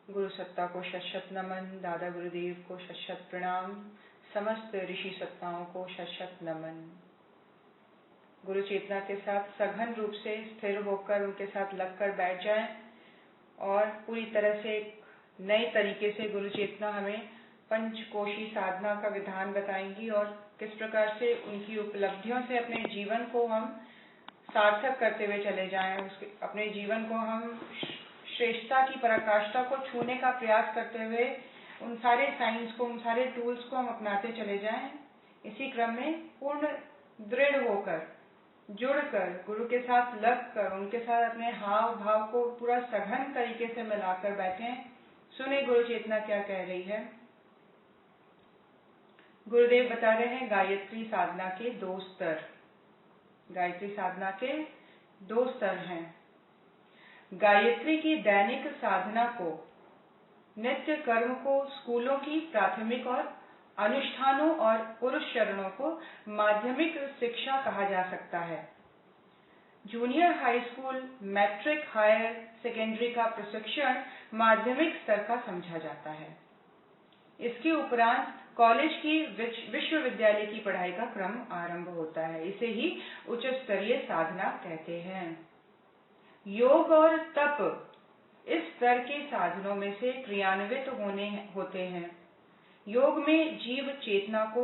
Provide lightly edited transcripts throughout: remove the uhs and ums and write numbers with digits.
गुरु सत्ता को शत शत नमन, दादा गुरुदेव को शत शत प्रणाम, समस्त ऋषि सत्ताओं को शत शत नमन। गुरु चेतना के साथ सघन रूप से स्थिर होकर उनके साथ लगकर बैठ जाएं और पूरी तरह से एक नए तरीके से गुरु चेतना हमें पंचकोशी साधना का विधान बताएंगी और किस प्रकार से उनकी उपलब्धियों से अपने जीवन को हम सार्थक करते हुए चले जाएं, अपने जीवन को हम श्रेष्ठता की पराकाष्ठा को छूने का प्रयास करते हुए उन सारे साइंस को, उन सारे टूल्स को हम अपनाते चले जाएं। इसी क्रम में पूर्ण दृढ़ होकर, जुड़कर, गुरु के साथ लगकर, उनके साथ अपने हाव भाव को पूरा सघन तरीके से मिलाकर बैठें। सुने गुरु चेतना क्या कह रही है। गुरुदेव बता रहे हैं गायत्री साधना के 2 स्तर। गायत्री साधना के 2 स्तर हैं। गायत्री की दैनिक साधना को, नित्य कर्म को स्कूलों की प्राथमिक और अनुष्ठानों और पुरुष चरणों को माध्यमिक शिक्षा कहा जा सकता है। Junior high school, matric, higher secondary का प्रशिक्षण माध्यमिक स्तर का समझा जाता है। इसके उपरांत कॉलेज की विश्वविद्यालय की पढ़ाई का क्रम आरंभ होता है। इसे ही उच्च स्तरीय साधना कहते हैं। योग और तप इस स्तर के साधनों में से क्रियान्वित होते हैं। योग में जीव चेतना को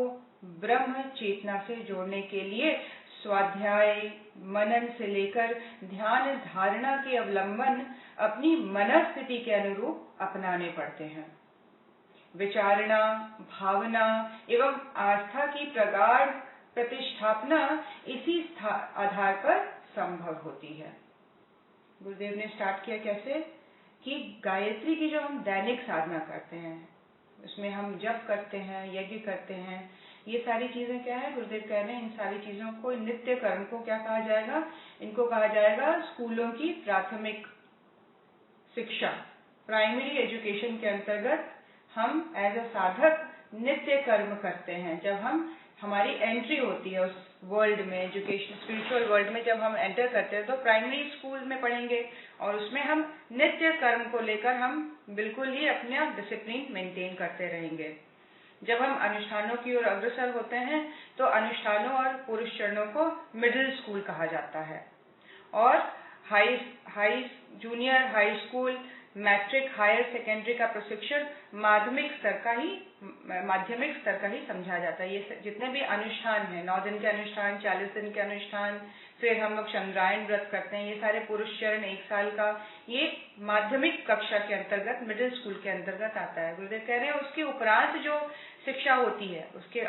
ब्रह्म चेतना से जोड़ने के लिए स्वाध्याय, मनन से लेकर ध्यान धारणा के अवलंबन अपनी मनस्थिति के अनुरूप अपनाने पड़ते हैं। विचारणा, भावना एवं आस्था की प्रगाढ़ प्रतिष्ठापना इसी आधार पर संभव होती है। गुरुदेव ने स्टार्ट किया कैसे कि गायत्री की जो हम दैनिक साधना करते हैं, उसमें हम जप करते हैं, यज्ञ करते हैं, ये सारी चीजें क्या है, गुरुदेव कह रहे हैं इन सारी चीजों को, नित्य कर्म को क्या कहा जाएगा, इनको कहा जाएगा स्कूलों की प्राथमिक शिक्षा, प्राइमरी एजुकेशन के अंतर्गत हम एज अ साधक नित्य कर्म करते हैं। जब हमारी एंट्री होती है उस वर्ल्ड में, एजुकेशन स्पिरिचुअल वर्ल्ड में जब हम एंटर करते हैं तो प्राइमरी स्कूल में पढ़ेंगे और उसमें हम नित्य कर्म को लेकर हम बिल्कुल ही अपना डिसिप्लिन मेंटेन करते रहेंगे। जब हम अनुष्ठानों की ओर अग्रसर होते हैं तो अनुष्ठानों और पुरुष चरणों को मिडिल स्कूल कहा जाता है और junior high school, matric, higher secondary का प्रशिक्षण माध्यमिक स्तर का ही समझा जाता है। ये जितने भी अनुष्ठान हैं, 9 दिन के अनुष्ठान, 40 दिन के अनुष्ठान, फिर हम लोग चंद्रायन व्रत करते हैं, ये सारे पुरुष चरण 1 साल का, ये माध्यमिक कक्षा के अंतर्गत, मिडिल स्कूल के अंतर्गत आता है। गुरुदेव कह रहे हैं उसके उपरांत जो शिक्षा होती है, उसके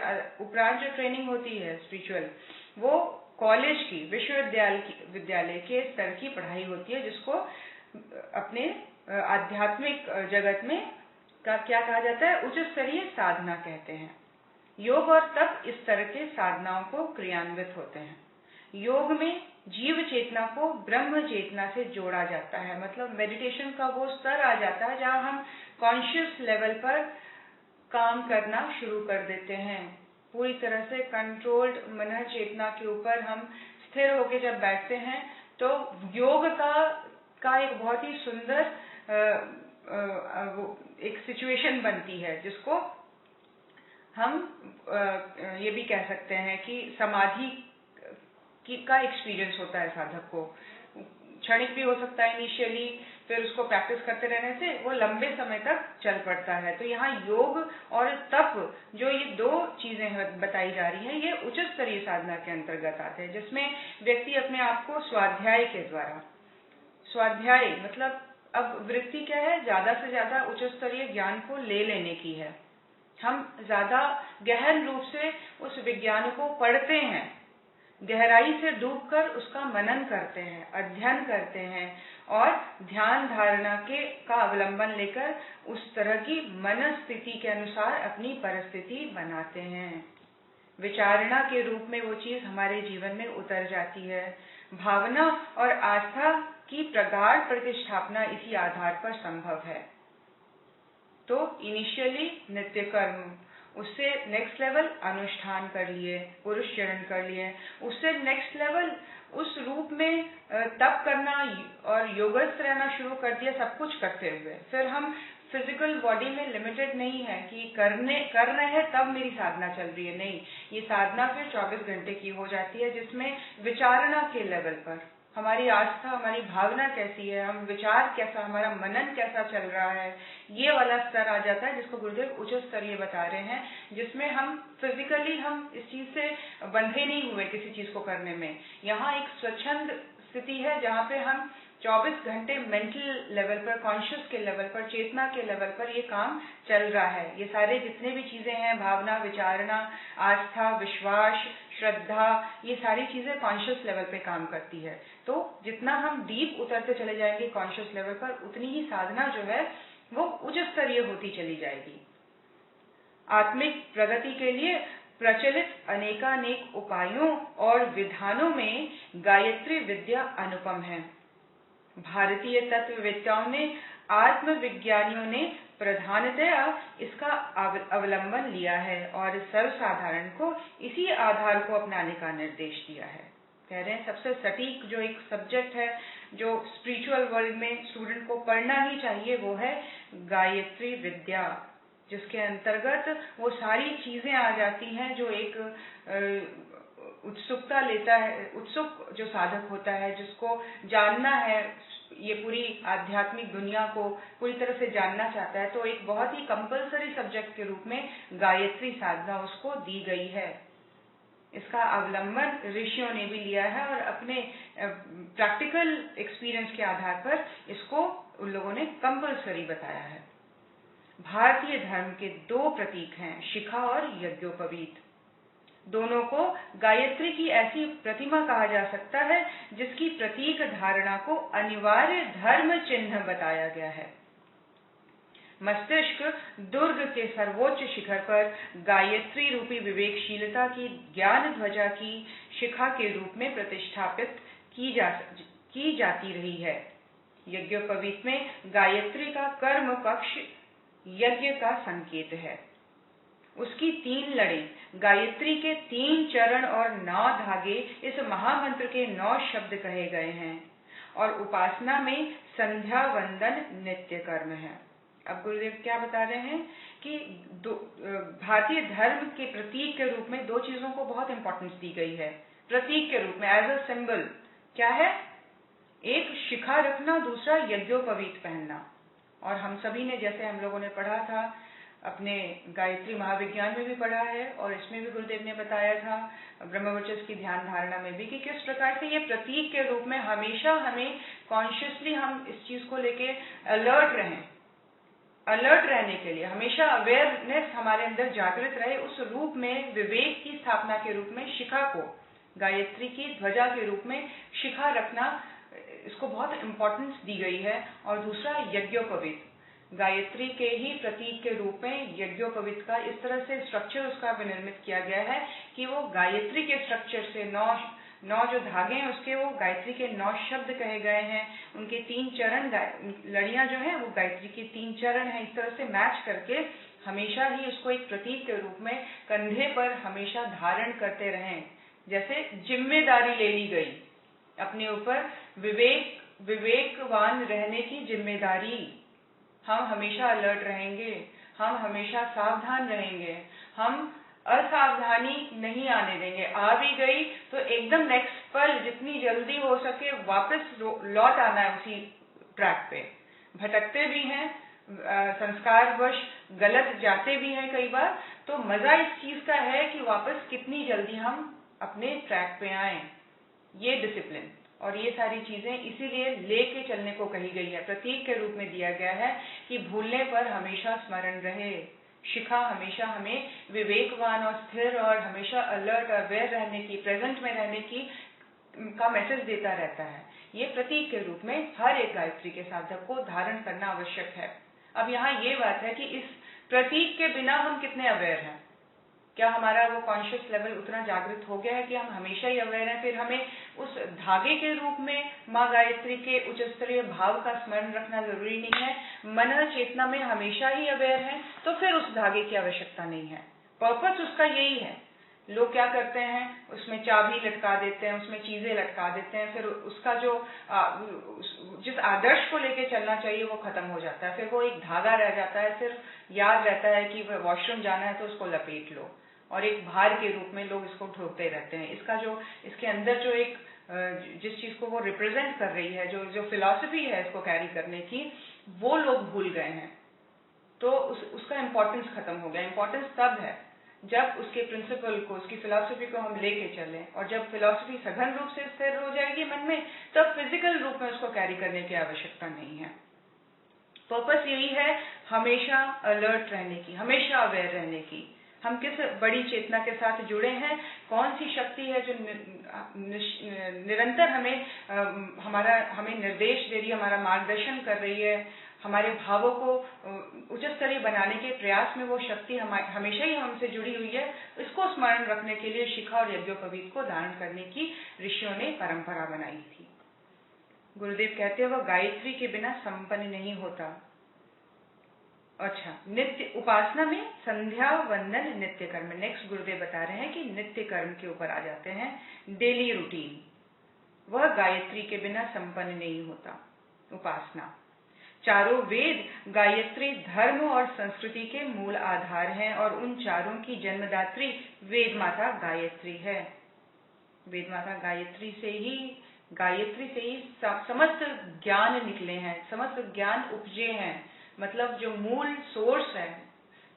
उपरांत जो ट्रेनिंग होती है स्पिरिचुअल, वो कॉलेज की, विश्वविद्यालय के स्तर की पढ़ाई होती है, जिसको अपने आध्यात्मिक जगत में क्या कहा जाता है, उच्च स्तरीय साधना कहते हैं। योग और तप इस तरह के साधनाओं को क्रियान्वित होते हैं। योग में जीव चेतना को ब्रह्म चेतना से जोड़ा जाता है, मतलब मेडिटेशन का वो स्तर आ जाता है जहां हम कॉन्शियस लेवल पर काम करना शुरू कर देते हैं। पूरी तरह से कंट्रोल्ड मन चेतना के ऊपर हम स्थिर होकर जब बैठते हैं तो योग का एक बहुत ही सुंदर एक सिचुएशन बनती है, जिसको हम ये भी कह सकते हैं कि समाधि का एक्सपीरियंस होता है साधक को। क्षणिक भी हो सकता है इनिशियली, फिर उसको प्रैक्टिस करते रहने से वो लंबे समय तक चल पड़ता है। तो यहाँ योग और तप, जो ये 2 चीजें बताई जा रही हैं, ये उच्च स्तरीय साधना के अंतर्गत आते हैं, जिसमें व्यक्ति अपने आप को स्वाध्याय के द्वारा, स्वाध्याय मतलब अब वृत्ति क्या है, ज्यादा से ज्यादा उच्च स्तरीय ज्ञान को ले लेने की है। हम ज्यादा गहन रूप से उस विज्ञान को पढ़ते हैं, गहराई से डूबकर उसका मनन करते हैं, अध्ययन करते हैं और ध्यान धारणा का अवलंबन लेकर उस तरह की मनस्थिति के अनुसार अपनी परिस्थिति बनाते हैं। विचारणा के रूप में वो चीज हमारे जीवन में उतर जाती है। भावना और आस्था की प्रगाढ़ प्रतिष्ठापना इसी आधार पर संभव है। तो इनिशियली नित्य कर्म उससे नेक्स्ट लेवल अनुष्ठान कर लिए, पुरुष चरण कर लिए, उससे नेक्स्ट लेवल उस रूप में तप करना और योगस्थ रहना शुरू कर दिया, सब कुछ करते हुए। फिर हम फिजिकल बॉडी में लिमिटेड नहीं है कि कर रहे हैं तब मेरी साधना चल रही है, नहीं, ये साधना फिर 24 घंटे की हो जाती है, जिसमें विचारणा के लेवल पर हमारी आस्था, हमारी भावना कैसी है, हम विचार कैसा, हमारा मनन कैसा चल रहा है, ये वाला स्तर आ जाता है, जिसको गुरुदेव उच्च स्तरीय बता रहे हैं, जिसमें हम फिजिकली हम इस चीज से बंधे नहीं हुए किसी चीज को करने में। यहाँ एक स्वच्छंद स्थिति है जहाँ पे हम 24 घंटे मेंटल लेवल पर, कॉन्शियस के लेवल पर, चेतना के लेवल पर ये काम चल रहा है। ये सारे जितने भी चीजें हैं, भावना, विचारणा, आस्था, विश्वास, श्रद्धा, ये सारी चीजें कॉन्शियस लेवल पे काम करती है। तो जितना हम डीप उतरते चले जाएंगे कॉन्शियस लेवल पर, उतनी ही साधना जो है वो उच्च स्तरीय होती चली जाएगी। आत्मिक प्रगति के लिए प्रचलित अनेकानेक उपायों और विधानों में गायत्री विद्या अनुपम है। भारतीय तत्ववेत्ताओं ने, आत्मविज्ञानियों ने प्रधानतया इसका अवलंबन लिया है और सर्वसाधारण को इसी आधार को अपनाने का निर्देश दिया है। कह रहे हैं सबसे सटीक जो एक सब्जेक्ट है जो स्पिरिचुअल वर्ल्ड में स्टूडेंट को पढ़ना ही चाहिए, वो है गायत्री विद्या, जिसके अंतर्गत वो सारी चीजें आ जाती हैं जो एक उत्सुकता लेता है, उत्सुक जो साधक होता है, जिसको जानना है, ये पूरी आध्यात्मिक दुनिया को पूरी तरह से जानना चाहता है, तो एक बहुत ही कंपलसरी सब्जेक्ट के रूप में गायत्री साधना उसको दी गई है। इसका अवलंबन ऋषियों ने भी लिया है और अपने प्रैक्टिकल एक्सपीरियंस के आधार पर इसको उन लोगों ने कंपलसरी बताया है। भारतीय धर्म के दो प्रतीक हैं, शिखा और यज्ञोपवीत। दोनों को गायत्री की ऐसी प्रतिमा कहा जा सकता है जिसकी प्रतीक धारणा को अनिवार्य धर्म चिन्ह बताया गया है। मस्तिष्क दुर्ग के सर्वोच्च शिखर पर गायत्री रूपी विवेकशीलता की ज्ञान ध्वजा की शिखा के रूप में प्रतिष्ठापित की जाती रही है। यज्ञोपवीत में गायत्री का कर्म पक्ष यज्ञ का संकेत है। उसकी 3 लड़ें, गायत्री के 3 चरण और 9 धागे इस महामंत्र के 9 शब्द कहे गए हैं और उपासना में संध्या वंदन नित्य कर्म है। अब गुरुदेव क्या बता रहे हैं कि भारतीय धर्म के प्रतीक के रूप में 2 चीजों को बहुत इंपॉर्टेंस दी गई है। प्रतीक के रूप में एज अ सिंबल क्या है? एक शिखा रखना, दूसरा यज्ञोपवीत पहनना। और हम सभी ने, जैसे हम लोगों ने पढ़ा था, अपने गायत्री महाविज्ञान में भी पढ़ा है और इसमें भी गुरुदेव ने बताया था ब्रह्मवर्चस्व की ध्यान धारणा में भी, कि किस प्रकार से ये प्रतीक के रूप में हमेशा हमें कॉन्शियसली हम इस चीज को लेके अलर्ट रहें, अलर्ट रहने के लिए हमेशा अवेयरनेस हमारे अंदर जागृत रहे। उस रूप में विवेक की स्थापना के रूप में शिखा को, गायत्री की ध्वजा के रूप में शिखा रखना, इसको बहुत इंपॉर्टेंस दी गई है। और दूसरा यज्ञोपवीत, गायत्री के ही प्रतीक के रूप में यज्ञोपवीत का इस तरह से स्ट्रक्चर उसका विनिर्मित किया गया है कि वो गायत्री के स्ट्रक्चर से 9 जो धागे हैं उसके, वो गायत्री के 9 शब्द कहे गए हैं। उनके 3 चरण, लड़ियां जो हैं वो गायत्री के 3 चरण हैं। इस तरह से मैच करके हमेशा ही उसको एक प्रतीक के रूप में कंधे पर हमेशा धारण करते रहें। जैसे जिम्मेदारी ले ली गई अपने ऊपर, विवेकवान रहने की जिम्मेदारी, हम हमेशा अलर्ट रहेंगे, हम हमेशा सावधान रहेंगे, हम असावधानी नहीं आने देंगे। आ भी गई तो एकदम नेक्स्ट पल जितनी जल्दी हो सके वापस लौट आना है उसी ट्रैक पे। भटकते भी हैं, संस्कारवश गलत जाते भी हैं कई बार, तो मजा इस चीज का है कि वापस कितनी जल्दी हम अपने ट्रैक पे आए। ये डिसिप्लिन और ये सारी चीजें इसीलिए लेके चलने को कही गई है, प्रतीक के रूप में दिया गया है कि भूलने पर हमेशा स्मरण रहे। शिखा हमेशा हमें विवेकवान और स्थिर और हमेशा अलर्ट और अवेयर रहने की, प्रेजेंट में रहने की का मैसेज देता रहता है। ये प्रतीक के रूप में हर एक गायत्री के साधक को धारण करना आवश्यक है। अब यहाँ ये बात है कि इस प्रतीक के बिना हम कितने अवेयर हैं, क्या हमारा वो कॉन्शियस लेवल उतना जागृत हो गया है कि हम हमेशा ही अवेयर हैं? फिर हमें उस धागे के रूप में माँ गायत्री के उच्च स्तरीय भाव का स्मरण रखना जरूरी नहीं है। मन चेतना में हमेशा ही अवेयर है, तो फिर उस धागे की आवश्यकता नहीं है। पर्पस उसका यही है। लोग क्या करते हैं, उसमें चाबी लटका देते हैं, उसमें चीजें लटका देते हैं, फिर उसका जो जिस आदर्श को लेके चलना चाहिए वो खत्म हो जाता है। फिर वो एक धागा रह जाता है, सिर्फ याद रहता है कि वॉशरूम जाना है तो उसको लपेट लो, और एक भार के रूप में लोग इसको ढोते रहते हैं। इसका जो इसके अंदर जो एक जिस चीज को वो रिप्रेजेंट कर रही है, जो फिलॉसफी है इसको कैरी करने की, वो लोग भूल गए हैं। तो उसका इम्पोर्टेंस खत्म हो गया। इम्पोर्टेंस तब है जब उसके प्रिंसिपल को, उसकी फिलॉसफी को हम लेके चलें, और जब फिलॉसफी सघन रूप से स्थिर हो जाएगी मन में, तब फिजिकल रूप में उसको कैरी करने की आवश्यकता नहीं है। पर्पस यही है हमेशा अलर्ट रहने की, हमेशा अवेयर रहने की। हम किस बड़ी चेतना के साथ जुड़े हैं, कौन सी शक्ति है जो निरंतर हमें निर्देश दे रही है, हमारा मार्गदर्शन कर रही है, हमारे भावों को उच्च स्तरीय बनाने के प्रयास में वो शक्ति हमेशा ही हमसे जुड़ी हुई है। इसको स्मरण रखने के लिए शिखा और यज्ञोपवीत को धारण करने की ऋषियों ने परंपरा बनाई थी। गुरुदेव कहते हैं वह गायत्री के बिना संपन्न नहीं होता। अच्छा, नित्य उपासना में संध्या वंदन नित्य कर्म। नेक्स्ट गुरुदेव बता रहे हैं कि नित्य कर्म के ऊपर आ जाते हैं। डेली रूटीन, वह गायत्री के बिना संपन्न नहीं होता। उपासना, चारों वेद गायत्री धर्म और संस्कृति के मूल आधार हैं, और उन चारों की जन्मदात्री वेद माता गायत्री है। वेद माता गायत्री से ही समस्त ज्ञान निकले हैं, समस्त ज्ञान उपजे हैं। मतलब जो मूल सोर्स है,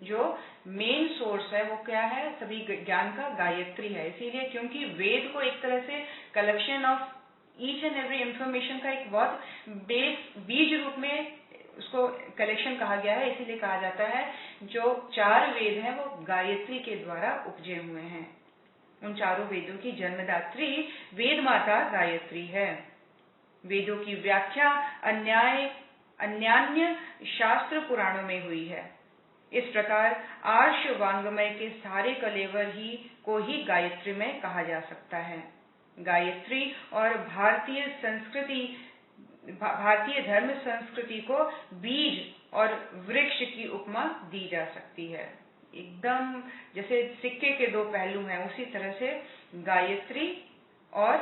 जो मेन सोर्स है, वो क्या है? सभी ज्ञान का गायत्री है। इसीलिए क्योंकि वेद को एक तरह से collection of each and every information का एक बहुत बीज रूप में उसको कलेक्शन कहा गया है। इसीलिए कहा जाता है जो चार वेद हैं वो गायत्री के द्वारा उपजे हुए हैं। उन चारों वेदों की जन्मदात्री वेद माता गायत्री है। वेदों की व्याख्या अन्यान्य शास्त्र पुराणों में हुई है। इस प्रकार आर्ष वांग्मय के सारे कलेवर को ही गायत्री में कहा जा सकता है। गायत्री और भारतीय धर्म संस्कृति को बीज और वृक्ष की उपमा दी जा सकती है। एकदम जैसे सिक्के के दो पहलू हैं, उसी तरह से गायत्री और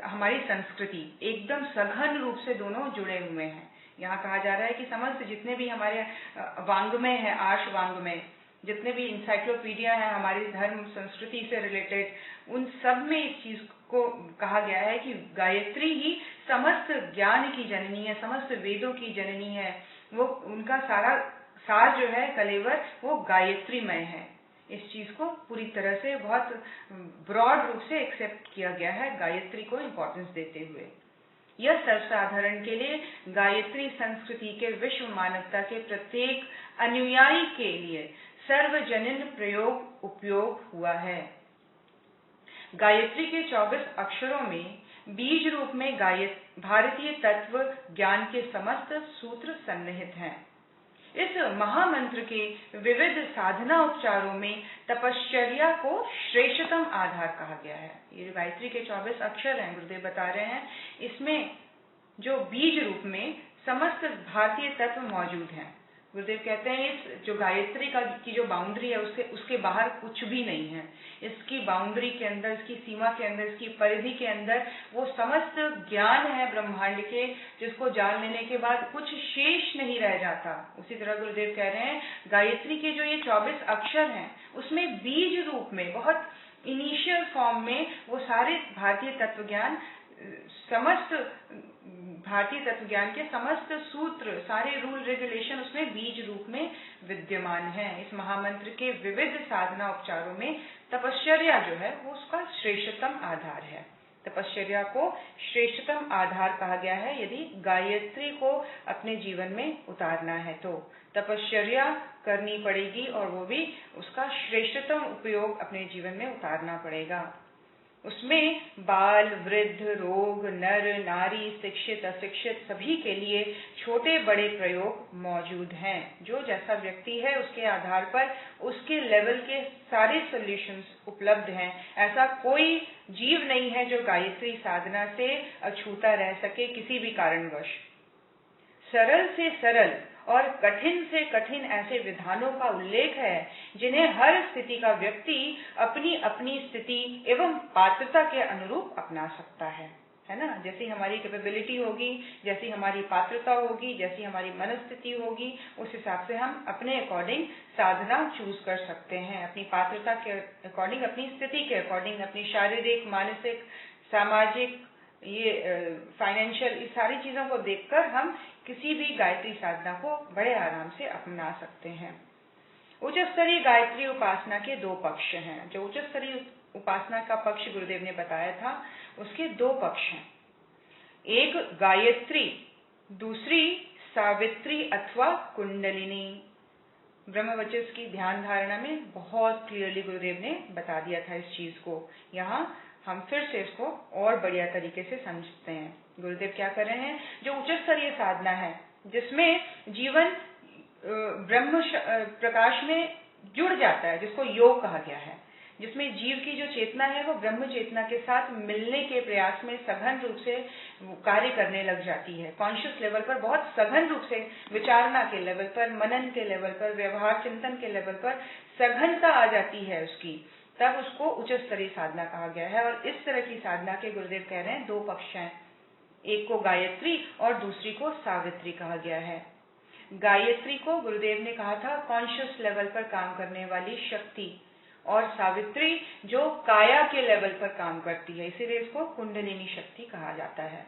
हमारी संस्कृति एकदम सघन रूप से दोनों जुड़े हुए हैं। यहाँ कहा जा रहा है कि समस्त जितने भी हमारे वांग्मय है, आर्ष वांग्मय, जितने भी इंसाइक्लोपीडिया है हमारी धर्म संस्कृति से रिलेटेड, उन सब में इस चीज को कहा गया है कि गायत्री ही समस्त ज्ञान की जननी है, समस्त वेदों की जननी है। वो उनका सारा सार जो है कलेवर, वो गायत्रीमय है। इस चीज को पूरी तरह से बहुत ब्रॉड रूप से एक्सेप्ट किया गया है, गायत्री को इम्पोर्टेंस देते हुए। यह सर्वसाधारण के लिए गायत्री संस्कृति के विश्व मानवता के प्रत्येक अनुयायी के लिए सर्वजनीन उपयोग हुआ है। गायत्री के 24 अक्षरों में बीज रूप में भारतीय तत्व ज्ञान के समस्त सूत्र सन्निहित हैं। इस महामंत्र के विविध साधना उपचारों में तपश्चर्या को श्रेष्ठतम आधार कहा गया है। ये गायत्री के 24 अक्षर हैं, गुरुदेव बता रहे हैं, इसमें जो बीज रूप में समस्त भारतीय तत्व मौजूद हैं। गुरुदेव कहते हैं इस जो गायत्री की जो बाउंड्री है उसके बाहर कुछ भी नहीं है। इसकी बाउंड्री के अंदर, इसकी सीमा के अंदर, इसकी परिधि के अंदर वो समस्त ज्ञान है ब्रह्मांड के, जिसको जान लेने के बाद कुछ शेष नहीं रह जाता। उसी तरह गुरुदेव कह रहे हैं गायत्री के जो ये 24 अक्षर हैं उसमें बीज रूप में, बहुत इनिशियल फॉर्म में वो सारे भारतीय तत्व ज्ञान के समस्त सूत्र, सारे रूल रेगुलेशन उसमें बीज रूप में विद्यमान है। इस महामंत्र के विविध साधना उपचारों में तपश्चर्या जो है वो उसका श्रेष्ठतम आधार है। तपश्चर्या को श्रेष्ठतम आधार कहा गया है। यदि गायत्री को अपने जीवन में उतारना है तो तपश्चर्या करनी पड़ेगी, और वो भी उसका श्रेष्ठतम उपयोग अपने जीवन में उतारना पड़ेगा। उसमें बाल, वृद्ध, रोग, नर, नारी, शिक्षित, अशिक्षित सभी के लिए छोटे बड़े प्रयोग मौजूद हैं। जो जैसा व्यक्ति है उसके आधार पर उसके लेवल के सारे सॉल्यूशंस उपलब्ध हैं। ऐसा कोई जीव नहीं है जो गायत्री साधना से अछूता रह सके किसी भी कारणवश। सरल से सरल और कठिन से कठिन ऐसे विधानों का उल्लेख है जिन्हें हर स्थिति का व्यक्ति अपनी अपनी स्थिति एवं पात्रता के अनुरूप अपना सकता है ना। जैसी हमारी कैपेबिलिटी होगी, जैसी हमारी पात्रता होगी, जैसी हमारी मनस्थिति होगी, उस हिसाब से हम अपने अकॉर्डिंग साधना चूज कर सकते हैं। अपनी पात्रता के अकॉर्डिंग, अपनी स्थिति के अकॉर्डिंग, अपनी शारीरिक, मानसिक, सामाजिक, ये फाइनेंशियल, इस सारी चीजों को देखकर हम किसी भी गायत्री साधना को बड़े आराम से अपना सकते हैं। उच्च स्तरीय गायत्री उपासना के दो पक्ष हैं। जो उच्च स्तरीय उपासना का पक्ष गुरुदेव ने बताया था, उसके दो पक्ष हैं। एक गायत्री, दूसरी सावित्री अथवा कुंडलिनी। ब्रह्मवचस की ध्यान धारणा में बहुत क्लियरली गुरुदेव ने बता दिया था इस चीज को। यहाँ हम फिर से इसको और बढ़िया तरीके से समझते हैं। गुरुदेव क्या कर रहे हैं, जो उच्च स्तरीय साधना है जिसमें जीवन ब्रह्म प्रकाश में जुड़ जाता है, जिसको योग कहा गया है, जिसमें जीव की जो चेतना है वो ब्रह्म चेतना के साथ मिलने के प्रयास में सघन रूप से कार्य करने लग जाती है। कॉन्शियस लेवल पर, बहुत सघन रूप से, विचारणा के लेवल पर, मनन के लेवल पर, व्यवहार चिंतन के लेवल पर सघनता आ जाती है उसकी, तब उसको उच्च स्तरीय साधना कहा गया है। और इस तरह की साधना के गुरुदेव कह रहे हैं दो पक्ष हैं, एक को गायत्री और दूसरी को सावित्री कहा गया है। गायत्री को गुरुदेव ने कहा था कॉन्शियस लेवल पर काम करने वाली शक्ति, और सावित्री जो काया के लेवल पर काम करती है, इसीलिए इसको कुंडलिनी शक्ति कहा जाता है।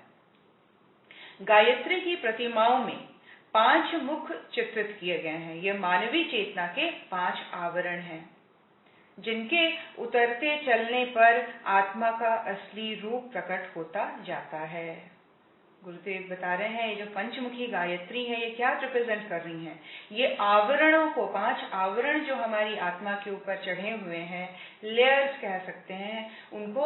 गायत्री की प्रतिमाओं में 5 मुख चित्रित किए गए हैं। ये मानवीय चेतना के 5 आवरण हैं, जिनके उतरते चलने पर आत्मा का असली रूप प्रकट होता जाता है। गुरुदेव बता रहे हैं ये जो पंचमुखी गायत्री है, ये क्या रिप्रेजेंट कर रही हैं? ये आवरणों को, 5 आवरण जो हमारी आत्मा के ऊपर चढ़े हुए हैं, लेयर्स कह सकते हैं उनको,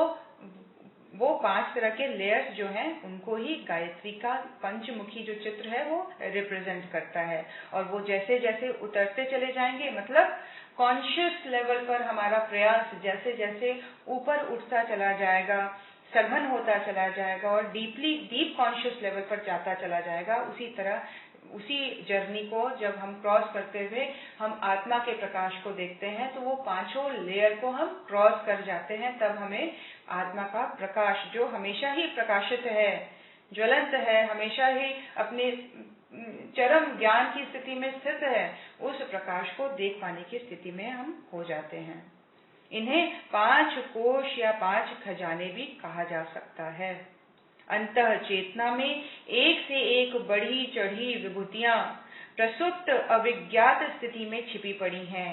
वो 5 तरह के लेयर्स जो हैं उनको ही गायत्री का पंचमुखी जो चित्र है वो रिप्रेजेंट करता है। और वो जैसे जैसे उतरते चले जाएंगे, मतलब कॉन्शियस लेवल पर हमारा प्रयास जैसे जैसे ऊपर उठता चला जाएगा, सघन होता चला जाएगा और डीप कॉन्शियस लेवल पर जाता चला जाएगा, उसी तरह उसी जर्नी को जब हम क्रॉस करते हुए हम आत्मा के प्रकाश को देखते हैं, तो वो 5 लेयर को हम क्रॉस कर जाते हैं, तब हमें आत्मा का प्रकाश जो हमेशा ही प्रकाशित है, ज्वलंत है, हमेशा ही अपने चरम ज्ञान की स्थिति में स्थित है, उस प्रकाश को देख पाने की स्थिति में हम हो जाते हैं। इन्हें 5 कोश या 5 खजाने भी कहा जा सकता है। अंतः चेतना में एक से एक बढ़ी चढ़ी विभूतियां प्रसुप्त अविज्ञात स्थिति में छिपी पड़ी हैं।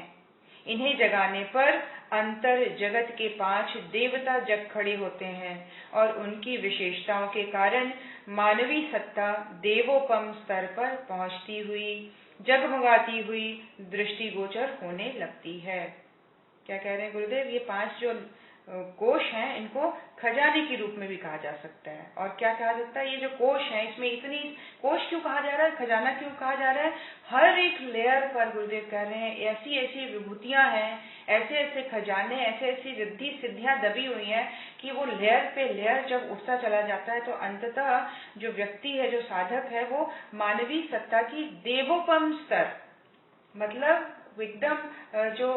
इन्हें जगाने पर अंतर जगत के 5 देवता जग खड़े होते हैं और उनकी विशेषताओं के कारण मानवीय सत्ता देवोपम स्तर पर पहुंचती हुई, जगमगाती हुई दृष्टिगोचर होने लगती है। क्या कह रहे हैं गुरुदेव? ये 5 जो कोश हैं इनको खजाने के रूप में भी कहा जा सकता है। और क्या कहा जाता है, ये जो कोश हैं इसमें इतनी कोश क्यों कहा जा रहा है, खजाना क्यों कहा जा रहा है? हर एक लेयर पर गुरुदेव कह रहे हैं ऐसी ऐसी विभूतियां हैं, ऐसे ऐसे खजाने, ऐसे ऐसी रिद्धि सिद्धियां दबी हुई हैं कि वो लेयर पे लेयर जब उठता चला जाता है तो अंततः जो व्यक्ति है, जो साधक है, वो मानवीय सत्ता की देवोपम स्तर, मतलब एकदम जो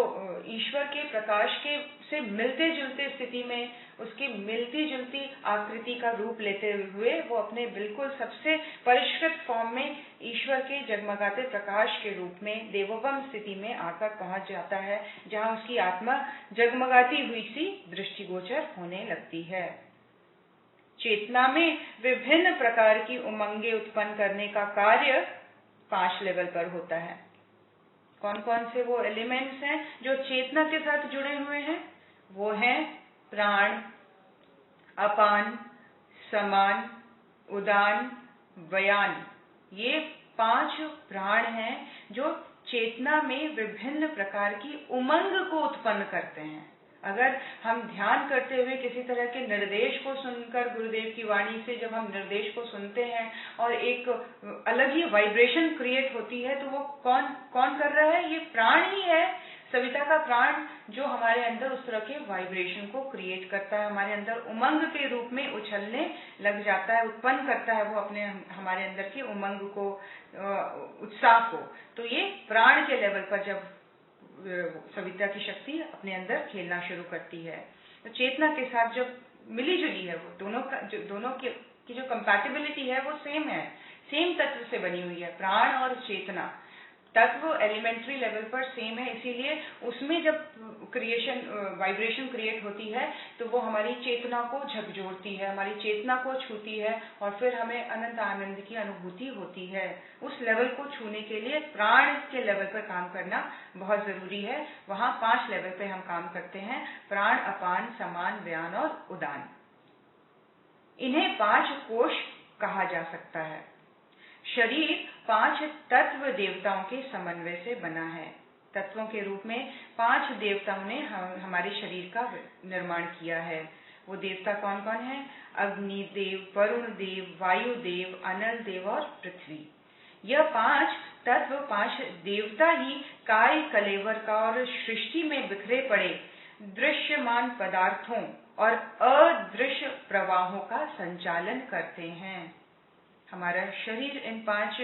ईश्वर के प्रकाश के से मिलते जुलते स्थिति में, उसकी मिलती जुलती आकृति का रूप लेते हुए वो अपने बिल्कुल सबसे परिष्कृत फॉर्म में ईश्वर के जगमगाते प्रकाश के रूप में देवोपम स्थिति में आकर पहुंच जाता है, जहां उसकी आत्मा जगमगाती हुई सी दृष्टिगोचर होने लगती है। चेतना में विभिन्न प्रकार की उमंगे उत्पन्न करने का कार्य 5 लेवल पर होता है। कौन कौन से वो एलिमेंट्स हैं जो चेतना के साथ जुड़े हुए हैं? वो हैं प्राण, अपान, समान, उदान, व्यान। ये 5 प्राण हैं जो चेतना में विभिन्न प्रकार की उमंग को उत्पन्न करते हैं। अगर हम ध्यान करते हुए किसी तरह के निर्देश को सुनकर, गुरुदेव की वाणी से जब हम निर्देश को सुनते हैं और एक अलग ही वाइब्रेशन क्रिएट होती है, तो वो कौन कर रहा है? ये प्राण ही है सविता का प्राण जो हमारे अंदर उस तरह के वाइब्रेशन को क्रिएट करता है, हमारे अंदर उमंग के रूप में उछलने लग जाता है, उत्पन्न करता है वो अपने हमारे अंदर की उमंग को, उत्साह को। तो ये प्राण के लेवल पर जब सविता की शक्ति अपने अंदर खेलना शुरू करती है, तो चेतना के साथ जब मिली जुली है, वो दोनों की जो कंपैटिबिलिटी है वो सेम है, सेम तत्व से बनी हुई है। प्राण और चेतना तत्व एलिमेंट्री लेवल पर सेम है, इसीलिए उसमें जब वाइब्रेशन क्रिएट होती है तो वो हमारी चेतना को झकझोरती है, हमारी चेतना को छूती है और फिर हमें अनंत आनंद की अनुभूति होती है। उस लेवल को छूने के लिए प्राण के लेवल पर काम करना बहुत जरूरी है। वहां 5 लेवल पे हम काम करते हैं, प्राण, अपान, समान, व्यान और उदान। इन्हें 5 कोश कहा जा सकता है। शरीर 5 तत्व देवताओं के समन्वय से बना है। तत्वों के रूप में 5 देवताओं ने हमारे शरीर का निर्माण किया है। वो देवता कौन कौन है? अग्नि देव, वरुण देव, वायु देव, अनल देव और पृथ्वी। यह 5 तत्व, 5 देवता ही काय कलेवर का और सृष्टि में बिखरे पड़े दृश्यमान पदार्थों और अदृश्य प्रवाहों का संचालन करते हैं। हमारा शरीर इन 5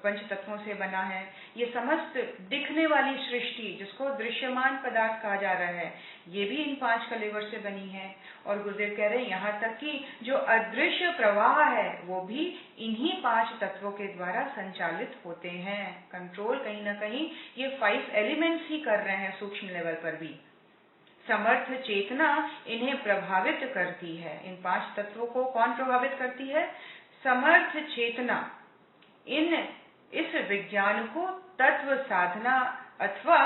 पंच तत्वों से बना है। ये समस्त दिखने वाली सृष्टि, जिसको दृश्यमान पदार्थ कहा जा रहा है, ये भी इन 5 कलेवर से बनी है। और गुरुदेव कह रहे हैं यहाँ तक कि जो अदृश्य प्रवाह है वो भी इन्हीं 5 तत्वों के द्वारा संचालित होते हैं। कंट्रोल कहीं ना कहीं ये 5 एलिमेंट्स ही कर रहे हैं सूक्ष्म लेवल पर भी। समर्थ चेतना इन्हें प्रभावित करती है। इन 5 तत्वों को कौन प्रभावित करती है? समर्थ चेतना। इस विज्ञान को तत्व साधना अथवा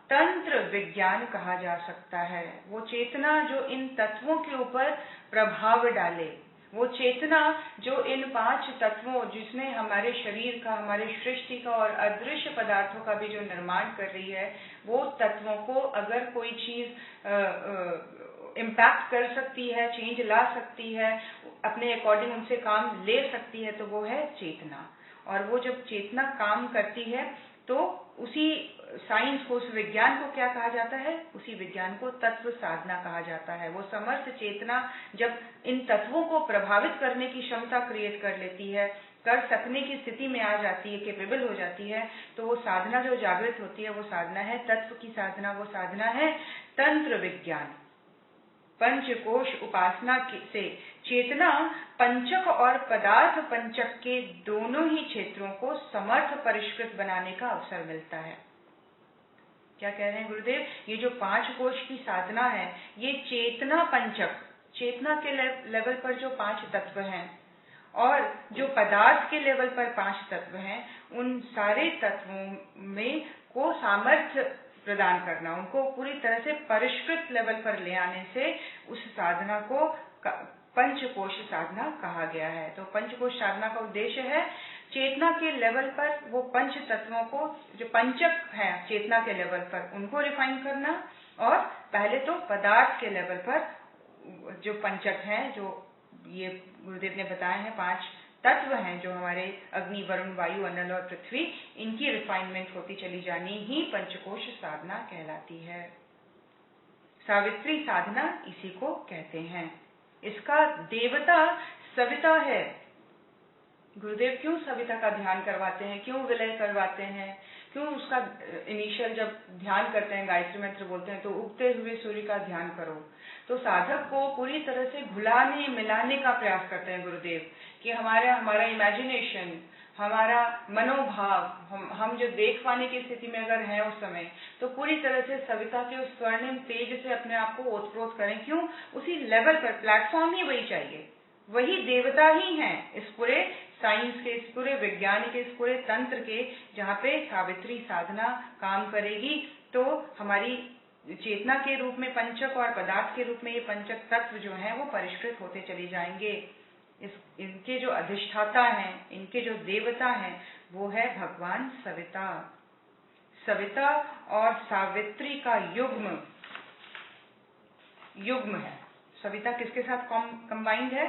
तंत्र विज्ञान कहा जा सकता है। वो चेतना जो इन तत्वों के ऊपर प्रभाव डाले, वो चेतना जो इन 5 तत्वों, जिसने हमारे शरीर का, हमारे सृष्टि का और अदृश्य पदार्थों का भी जो निर्माण कर रही है, वो तत्वों को अगर कोई चीज इम्पैक्ट कर सकती है, चेंज ला सकती है, अपने अकॉर्डिंग उनसे काम ले सकती है, तो वो है चेतना। और वो जब चेतना काम करती है तो उसी साइंस को, उस विज्ञान को क्या कहा जाता है? उसी विज्ञान को तत्व साधना कहा जाता है। वो समर्थ चेतना जब इन तत्वों को प्रभावित करने की क्षमता क्रिएट कर लेती है, कर सकने की स्थिति में आ जाती है, केपेबल हो जाती है, तो वो साधना जो जागृत होती है, वो साधना है तत्व की साधना, वो साधना है तंत्र विज्ञान। पंचकोश उपासना से चेतना पंचक और पदार्थ पंचक के दोनों ही क्षेत्रों को समर्थ परिष्कृत बनाने का अवसर मिलता है। क्या कह रहे हैं गुरुदेव? ये जो 5 कोश की साधना है, ये चेतना पंचक, चेतना के लेवल पर जो 5 तत्व हैं और जो पदार्थ के लेवल पर 5 तत्व हैं, उन सारे तत्वों में को सामर्थ्य प्रदान करना, उनको पूरी तरह से परिष्कृत लेवल पर ले आने से उस साधना को पंचकोश साधना कहा गया है। तो पंचकोश साधना का उद्देश्य है चेतना के लेवल पर वो 5 तत्वों को, जो पंचक हैं चेतना के लेवल पर, उनको रिफाइन करना, और पहले तो पदार्थ के लेवल पर जो पंचक हैं, जो ये गुरुदेव ने बताए हैं 5 तत्व हैं, जो हमारे अग्नि, वरुण, वायु, अनल और पृथ्वी, इनकी रिफाइनमेंट होती चली जानी ही पंचकोश साधना कहलाती है। सावित्री साधना इसी को कहते हैं। इसका देवता सविता है। गुरुदेव क्यों सविता का ध्यान करवाते हैं, क्यों विलय करवाते हैं, क्यों उसका इनिशियल जब ध्यान करते हैं, गायत्री मंत्र बोलते हैं तो उगते हुए सूर्य का ध्यान करो, तो साधक को पूरी तरह से घुलाने मिलाने का प्रयास करते हैं गुरुदेव, कि हमारा इमेजिनेशन, हमारा मनोभाव, हम जो देख पाने की स्थिति में अगर हैं उस समय, तो पूरी तरह से सविता के उस स्वर्णिम तेज से अपने आप को ओतप्रोत करें। क्यों? उसी लेवल पर प्लेटफॉर्म ही वही चाहिए, वही देवता ही हैं इस पूरे साइंस के, इस पूरे विज्ञान के, इस पूरे तंत्र के, जहाँ पे सावित्री साधना काम करेगी तो हमारी चेतना के रूप में पंचक और पदार्थ के रूप में ये पंचक तत्व जो हैं वो परिष्कृत होते चले जाएंगे। इनके जो अधिष्ठाता हैं, इनके जो देवता हैं, वो है भगवान सविता। सविता और सावित्री का युग्म है। सविता किसके साथ कंबाइंड है?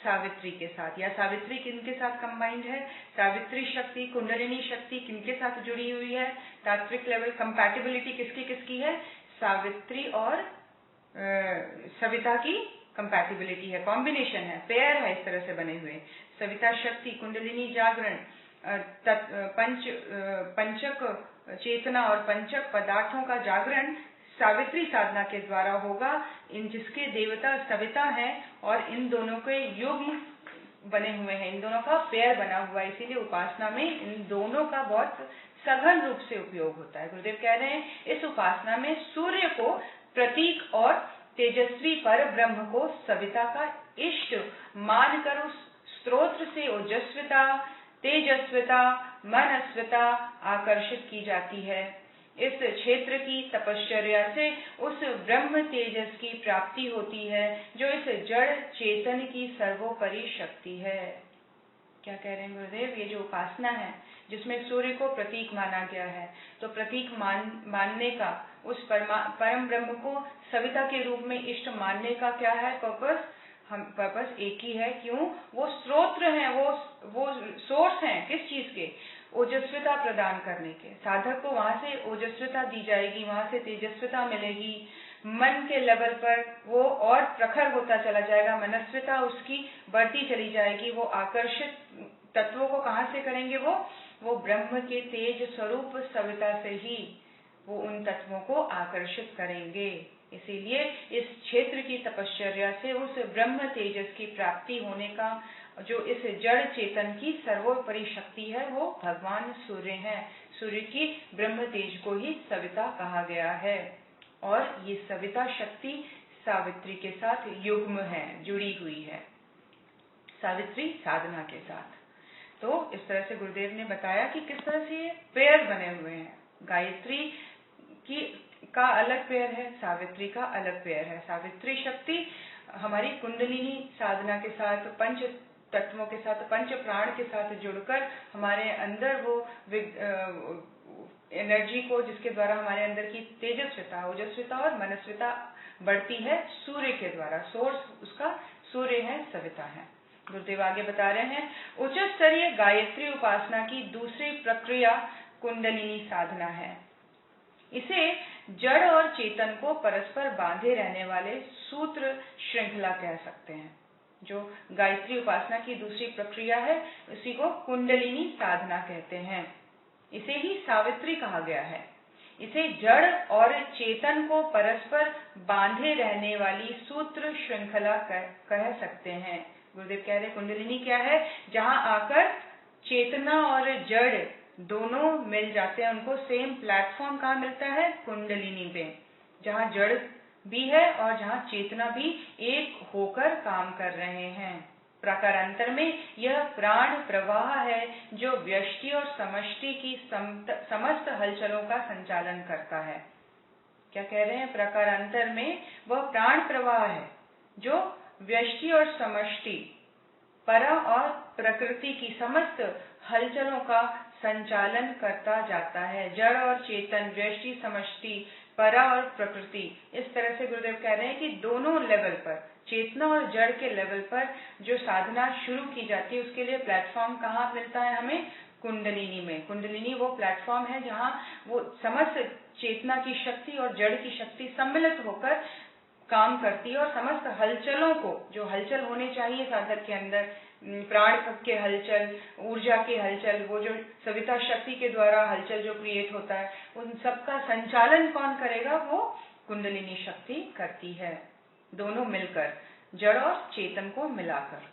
सावित्री के साथ, या सावित्री किनके साथ कंबाइंड है? सावित्री शक्ति, कुंडलिनी शक्ति किनके साथ जुड़ी हुई है? तात्विक लेवल कंपैटिबिलिटी किसकी किसकी है? सावित्री और सविता की कंपैटिबिलिटी है, कॉम्बिनेशन है, पेयर है इस तरह से बने हुए। सविता शक्ति, कुंडलिनी जागरण, पंचक चेतना और पंचक पदार्थों का जागरण सावित्री साधना के द्वारा होगा, इन जिसके देवता सविता हैं और इन दोनों के युग्म बने हुए हैं, इन दोनों का पेयर बना हुआ है। इसीलिए उपासना में इन दोनों का बहुत सघन रूप से उपयोग होता है। गुरुदेव कह रहे हैं इस उपासना में सूर्य को प्रतीक और तेजस्वी पर ब्रह्म को सविता का इष्ट मानकर उस स्त्रोत्र से ओजस्विता, तेजस्विता, मनस्विता आकर्षित की जाती है। इस क्षेत्र की तपश्चर्या से उस ब्रह्म तेजस की प्राप्ति होती है जो इस जड़ चेतन की सर्वोपरि शक्ति है। क्या कह रहे हैं गुरुदेव? ये जो उपासना है जिसमें सूर्य को प्रतीक माना गया है, तो प्रतीक मानने का, उस परम ब्रह्म को सविता के रूप में इष्ट मानने का क्या है पर्पस? पर्पस एक ही है। क्यों? वो स्रोत्र हैं, वो सोर्स हैं। किस चीज के? ओजस्विता प्रदान करने के। साधक को वहां से ओजस्विता दी जाएगी, वहां से तेजस्विता मिलेगी। मन के लेवल पर वो और प्रखर होता चला जाएगा, मनस्विता उसकी बढ़ती चली जाएगी। वो आकर्षित तत्वों को कहां से करेंगे? वो ब्रह्म के तेज स्वरूप सविता से ही वो उन तत्वों को आकर्षित करेंगे। इसीलिए इस क्षेत्र की तपश्चर्या से उस ब्रह्म तेजस की प्राप्ति होने का, जो इस जड़ चेतन की सर्वोपरि शक्ति है, वो भगवान सूर्य हैं। सूर्य की ब्रह्म तेज को ही सविता कहा गया है और ये सविता शक्ति सावित्री के साथ युग्म है, जुड़ी हुई है, सावित्री साधना के साथ। तो इस तरह से गुरुदेव ने बताया कि किस तरह से ये पेयर बने हुए हैं। गायत्री का अलग पेयर है, सावित्री का अलग पेयर है। सावित्री शक्ति हमारी कुंडलिनी साधना के साथ, पंच तत्वों के साथ, पंच प्राण के साथ जुड़कर हमारे अंदर वो एनर्जी को, जिसके द्वारा हमारे अंदर की तेजस्विता, ओजस्विता और मनस्विता बढ़ती है, सूर्य के द्वारा। सोर्स उसका सूर्य है, सविता है। गुरुदेव आगे बता रहे हैं, उच्च स्तरीय गायत्री उपासना की दूसरी प्रक्रिया कुंडलिनी साधना है। इसे जड़ और चेतन को परस्पर बांधे रहने वाले सूत्र श्रृंखला कह सकते हैं। जो गायत्री उपासना की दूसरी प्रक्रिया है, उसी को कुंडलिनी साधना कहते हैं। इसे ही सावित्री कहा गया है। इसे जड़ और चेतन को परस्पर बांधे रहने वाली सूत्र श्रृंखला कह सकते हैं। गुरुदेव कह रहे कुंडलिनी क्या है? जहां आकर चेतना और जड़ दोनों मिल जाते हैं, उनको सेम प्लेटफॉर्म कहाँ मिलता है? कुंडलिनी पे, जहां जड़ भी है और जहां चेतना भी एक होकर काम कर रहे हैं। प्रकारांतर में यह प्राण प्रवाह है जो व्यष्टि और समष्टि की समस्त हलचलों का संचालन करता है। क्या कह रहे हैं? प्रकारांतर में वह प्राण प्रवाह है जो व्यष्टि और समष्टि, पर और प्रकृति की समस्त हलचलों का संचालन करता जाता है। जड़ और चेतन, व्यष्टि, समष्टि, परा और प्रकृति, इस तरह से गुरुदेव कह रहे हैं कि दोनों लेवल पर, चेतना और जड़ के लेवल पर जो साधना शुरू की जाती है, उसके लिए प्लेटफॉर्म कहाँ मिलता है हमें? कुंडलिनी में। कुंडलिनी वो प्लेटफॉर्म है जहाँ वो समस्त चेतना की शक्ति और जड़ की शक्ति सम्मिलित होकर काम करती है और समस्त हलचलों को, जो हलचल होने चाहिए साधक के अंदर, प्राण के हलचल, ऊर्जा के हलचल, वो जो सविता शक्ति के द्वारा हलचल जो क्रिएट होता है, उन सबका संचालन कौन करेगा? वो कुंडलिनी शक्ति करती है। दोनों मिलकर, जड़ और चेतन को मिलाकर।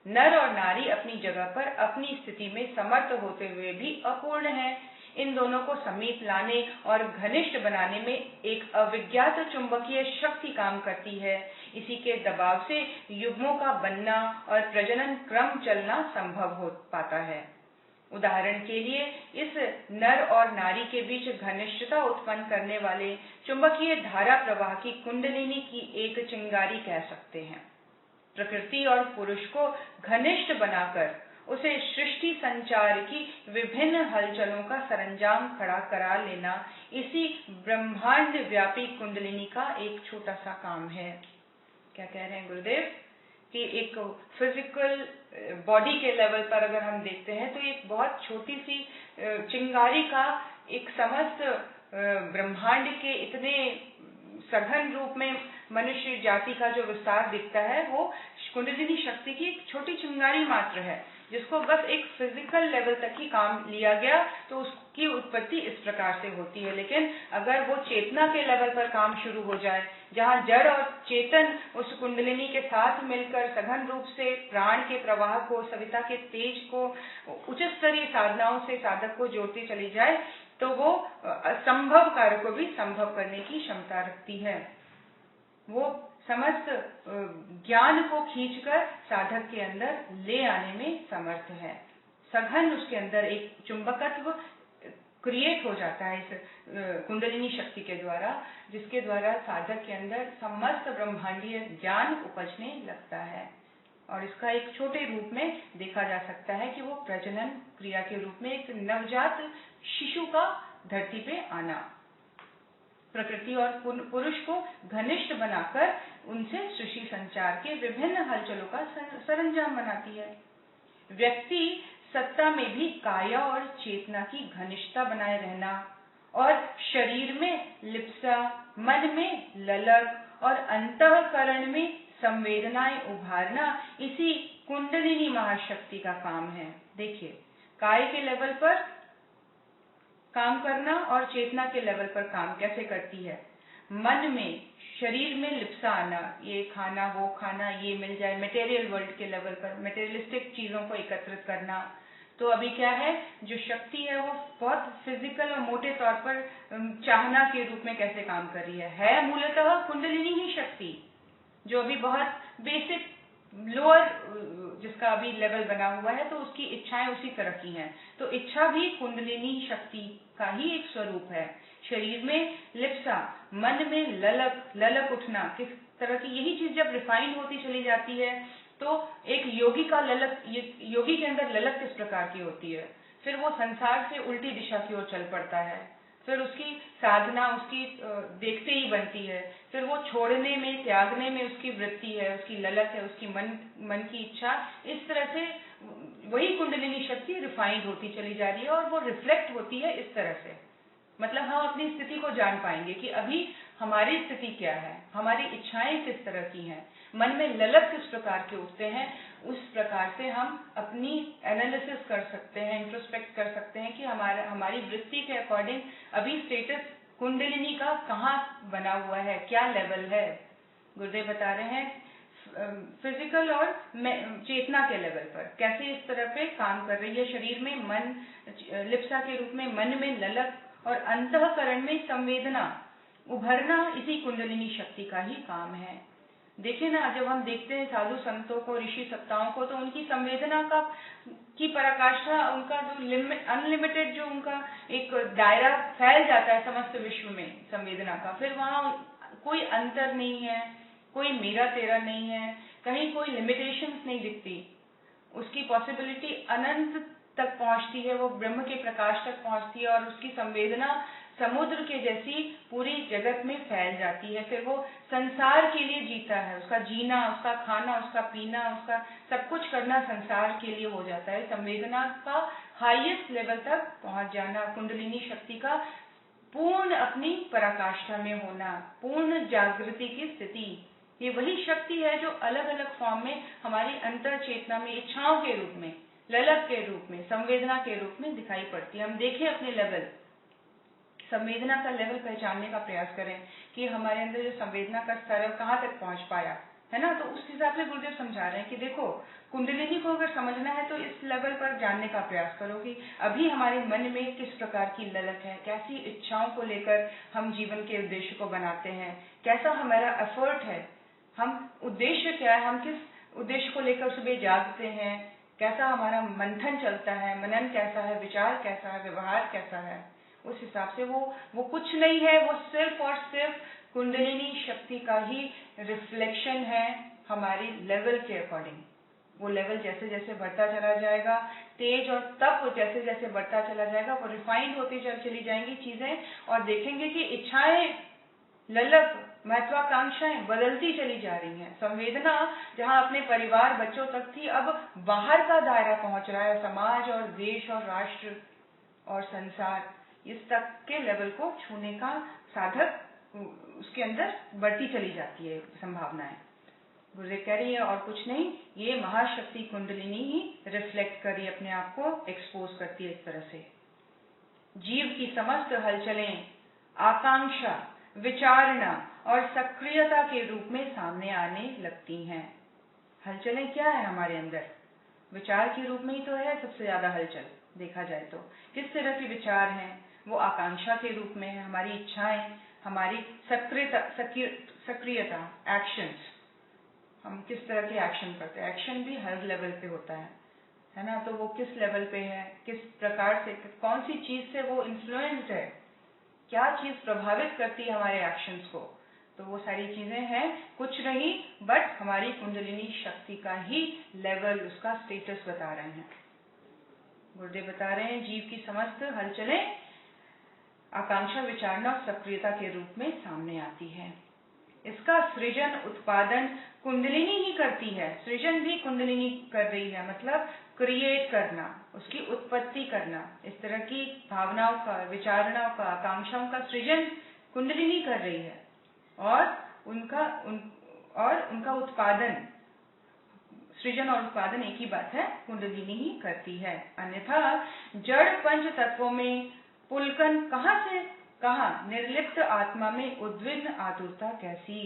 नर और नारी अपनी जगह पर अपनी स्थिति में समर्थ होते हुए भी अपूर्ण है। इन दोनों को समीप लाने और घनिष्ठ बनाने में एक अविज्ञात चुंबकीय शक्ति काम करती है। इसी के दबाव से युग्मों का बनना और प्रजनन क्रम चलना संभव हो पाता है। उदाहरण के लिए इस नर और नारी के बीच घनिष्ठता उत्पन्न करने वाले चुंबकीय धारा प्रवाह की कुंडलिनी की एक चिंगारी कह सकते हैं। प्रकृति और पुरुष को घनिष्ठ बनाकर उसे सृष्टि संचार की विभिन्न हलचलों का सरंजाम खड़ा करा लेना, इसी ब्रह्मांड व्यापी कुंडलिनी का एक छोटा सा काम है। क्या कह रहे हैं गुरुदेव? कि एक फिजिकल बॉडी के लेवल पर अगर हम देखते हैं तो एक बहुत छोटी सी चिंगारी का एक समस्त ब्रह्मांड के इतने सघन रूप में मनुष्य जाति का जो विस्तार दिखता है वो कुंडलिनी शक्ति की एक छोटी चिंगारी मात्र है, जिसको बस एक फिजिकल लेवल तक ही काम लिया गया तो उसकी उत्पत्ति इस प्रकार से होती है। लेकिन अगर वो चेतना के लेवल पर काम शुरू हो जाए, जहाँ जड़ और चेतन उस कुंडलिनी के साथ मिलकर सघन रूप से प्राण के प्रवाह को, सविता के तेज को उच्च स्तरीय साधनाओं से साधक को जोड़ती चली जाए, तो वो असंभव कार्य को भी संभव करने की क्षमता रखती है। वो समस्त ज्ञान को खींचकर साधक के अंदर ले आने में समर्थ है। सघन उसके अंदर एक चुंबकत्व क्रिएट हो जाता है इस कुंडलिनी शक्ति के द्वारा, जिसके द्वारा साधक के अंदर समस्त ब्रह्मांडीय ज्ञान उपजने लगता है। और इसका एक छोटे रूप में देखा जा सकता है कि वो प्रजनन क्रिया के रूप में एक नवजात शिशु का धरती पे आना, प्रकृति और पुरुष को घनिष्ठ बनाकर उनसे सृष्टि संचार के विभिन्न हलचलों का सरंजाम बनाती है। व्यक्ति सत्ता में भी काया और चेतना की घनिष्ठता बनाए रहना और शरीर में लिप्सा, मन में ललक और अंतःकरण में संवेदनाएं उभारना इसी कुंडलिनी महाशक्ति का काम है। देखिए, काय के लेवल पर काम करना और चेतना के लेवल पर काम कैसे करती है। मन में, शरीर में लिप्सा आना, ये खाना वो खाना, ये मिल जाए, मटेरियल वर्ल्ड के लेवल पर मटेरियलिस्टिक चीजों को एकत्रित करना। तो अभी क्या है, जो शक्ति है वो बहुत फिजिकल और मोटे तौर पर चाहना के रूप में कैसे काम कर रही है मूलतः कुंडलिनी ही शक्ति, जो अभी बहुत बेसिक लोअर जिसका अभी लेवल बना हुआ है, तो उसकी इच्छाएं उसी तरह की हैं। तो इच्छा भी कुंडलिनी शक्ति का ही एक स्वरूप है। शरीर में लिप्सा, मन में ललक उठना, किस तरह की यही चीज जब रिफाइन होती चली जाती है तो एक योगी का ललक, योगी के अंदर ललक किस प्रकार की होती है, फिर वो संसार से उल्टी दिशा की ओर चल पड़ता है, फिर उसकी साधना उसकी देखते ही बनती है, फिर वो छोड़ने में, त्यागने में उसकी वृत्ति है, उसकी ललक है, उसकी मन की इच्छा। इस तरह से वही कुंडलिनी शक्ति रिफाइंड होती चली जा रही है और वो रिफ्लेक्ट होती है इस तरह से। मतलब हम अपनी स्थिति को जान पाएंगे कि अभी हमारी स्थिति क्या है, हमारी इच्छाएं किस तरह की हैं, मन में ललक किस प्रकार के उठते हैं। उस प्रकार से हम अपनी एनालिसिस कर सकते हैं, इंट्रोस्पेक्ट कर सकते हैं कि हमारी वृत्ति के अकॉर्डिंग अभी स्टेटस कुंडलिनी का कहाँ बना हुआ है, क्या लेवल है। गुरुदेव बता रहे हैं फिजिकल और चेतना के लेवल पर कैसे इस तरह पे काम कर रही है। शरीर में मन, लिप्सा के रूप में मन में ललक और अंतःकरण में संवेदना उभरना इसी कुंडलिनी शक्ति का ही काम है। देखिए ना, जब हम देखते हैं साधु संतों को, ऋषि सत्ताओं को, तो उनकी संवेदना की पराकाष्ठा, उनका जो अनलिमिटेड जो उनका एक दायरा फैल जाता है समस्त विश्व में संवेदना का, फिर वहां कोई अंतर नहीं है, कोई मेरा तेरा नहीं है, कहीं कोई लिमिटेशंस नहीं दिखती। उसकी पॉसिबिलिटी अनंत तक पहुंचती है, वो ब्रह्म के प्रकाश तक पहुंचती है और उसकी संवेदना समुद्र के जैसी पूरी जगत में फैल जाती है। फिर वो संसार के लिए जीता है, उसका जीना, उसका खाना, उसका पीना, उसका सब कुछ करना संसार के लिए हो जाता है। संवेदना का हाईएस्ट लेवल तक पहुंच जाना, कुंडलिनी शक्ति का पूर्ण अपनी पराकाष्ठा में होना, पूर्ण जागृति की स्थिति, ये वही शक्ति है जो अलग अलग फॉर्म में हमारी अंतर चेतना में इच्छाओं के रूप में, ललक के रूप में, संवेदना के रूप में दिखाई पड़ती है। हम देखें अपने लेवल, संवेदना का लेवल पहचानने का प्रयास करें कि हमारे अंदर जो संवेदना का स्तर है कहाँ तक पहुंच पाया है ना। तो उस हिसाब से गुरुदेव समझा रहे हैं कि देखो, कुंडलिनी को अगर समझना है तो इस लेवल पर जानने का प्रयास करो कि अभी हमारे मन में किस प्रकार की ललक है, कैसी इच्छाओं को लेकर हम जीवन के उद्देश्य को बनाते हैं, कैसा हमारा एफर्ट है, हम उद्देश्य क्या है, हम किस उद्देश्य को लेकर सुबह जागते हैं, कैसा हमारा मंथन चलता है, मनन कैसा है, विचार कैसा है, व्यवहार कैसा है। उस हिसाब से वो कुछ नहीं है, वो सिर्फ और सिर्फ कुंडलिनी शक्ति का ही रिफ्लेक्शन है हमारी लेवल के अकॉर्डिंग। वो लेवल जैसे जैसे बढ़ता चला जाएगा, तेज और तप जैसे जैसे बढ़ता चला जाएगा, वो रिफाइंड होती चली जाएंगी चीजें और देखेंगे कि इच्छाएं ललक, महत्वाकांक्षाएं बदलती चली जा रही हैं। संवेदना जहां अपने परिवार बच्चों तक थी, अब बाहर का दायरा पहुंच रहा है। समाज और देश और राष्ट्र और संसार, इस तक के लेवल को छूने का साधक उसके अंदर बढ़ती चली जाती है संभावनाएं। गुरुदेव कह रही है और कुछ नहीं, ये महाशक्ति कुंडलिनी ही रिफ्लेक्ट कर रही है, अपने आप को एक्सपोज करती है इस तरह से। जीव की समस्त हलचलें आकांक्षा, विचारणा और सक्रियता के रूप में सामने आने लगती हैं। हलचलें क्या है हमारे अंदर? विचार के रूप में ही तो है सबसे ज्यादा हलचल देखा जाए तो। किस तरह के विचार हैं? वो आकांक्षा के रूप में है, हमारी इच्छाएं, हमारी सक्रियता, एक्शंस, हम किस तरह के एक्शन करते हैं। एक्शन भी हर लेवल पे होता है ना? तो वो किस लेवल पे है, किस प्रकार से, कौन सी चीज से वो इन्फ्लुएंस्ड है, क्या चीज प्रभावित करती है हमारे एक्शंस को। तो वो सारी चीजें हैं कुछ नहीं बट हमारी कुंडलिनी शक्ति का ही लेवल, उसका स्टेटस बता रहे हैं। गुरुदेव बता रहे हैं जीव की समस्त हलचलें आकांक्षा, विचारणा और सक्रियता के रूप में सामने आती है। इसका सृजन, उत्पादन कुंडलिनी ही करती है। सृजन भी कुंडलिनी कर रही है, मतलब क्रिएट करना, उसकी उत्पत्ति करना। इस तरह की भावनाओं का, विचारणाओं का, आकांक्षाओं का सृजन कुंडलिनी कर रही है और उनका उत्पादन, सृजन और उत्पादन एक ही बात है, कुंडलिनी ही करती है। अन्यथा जड़ पंच तत्वों में पुलकन कहां से कहां, निर्लिप्त आत्मा में उद्विग्न आतुरता कैसी।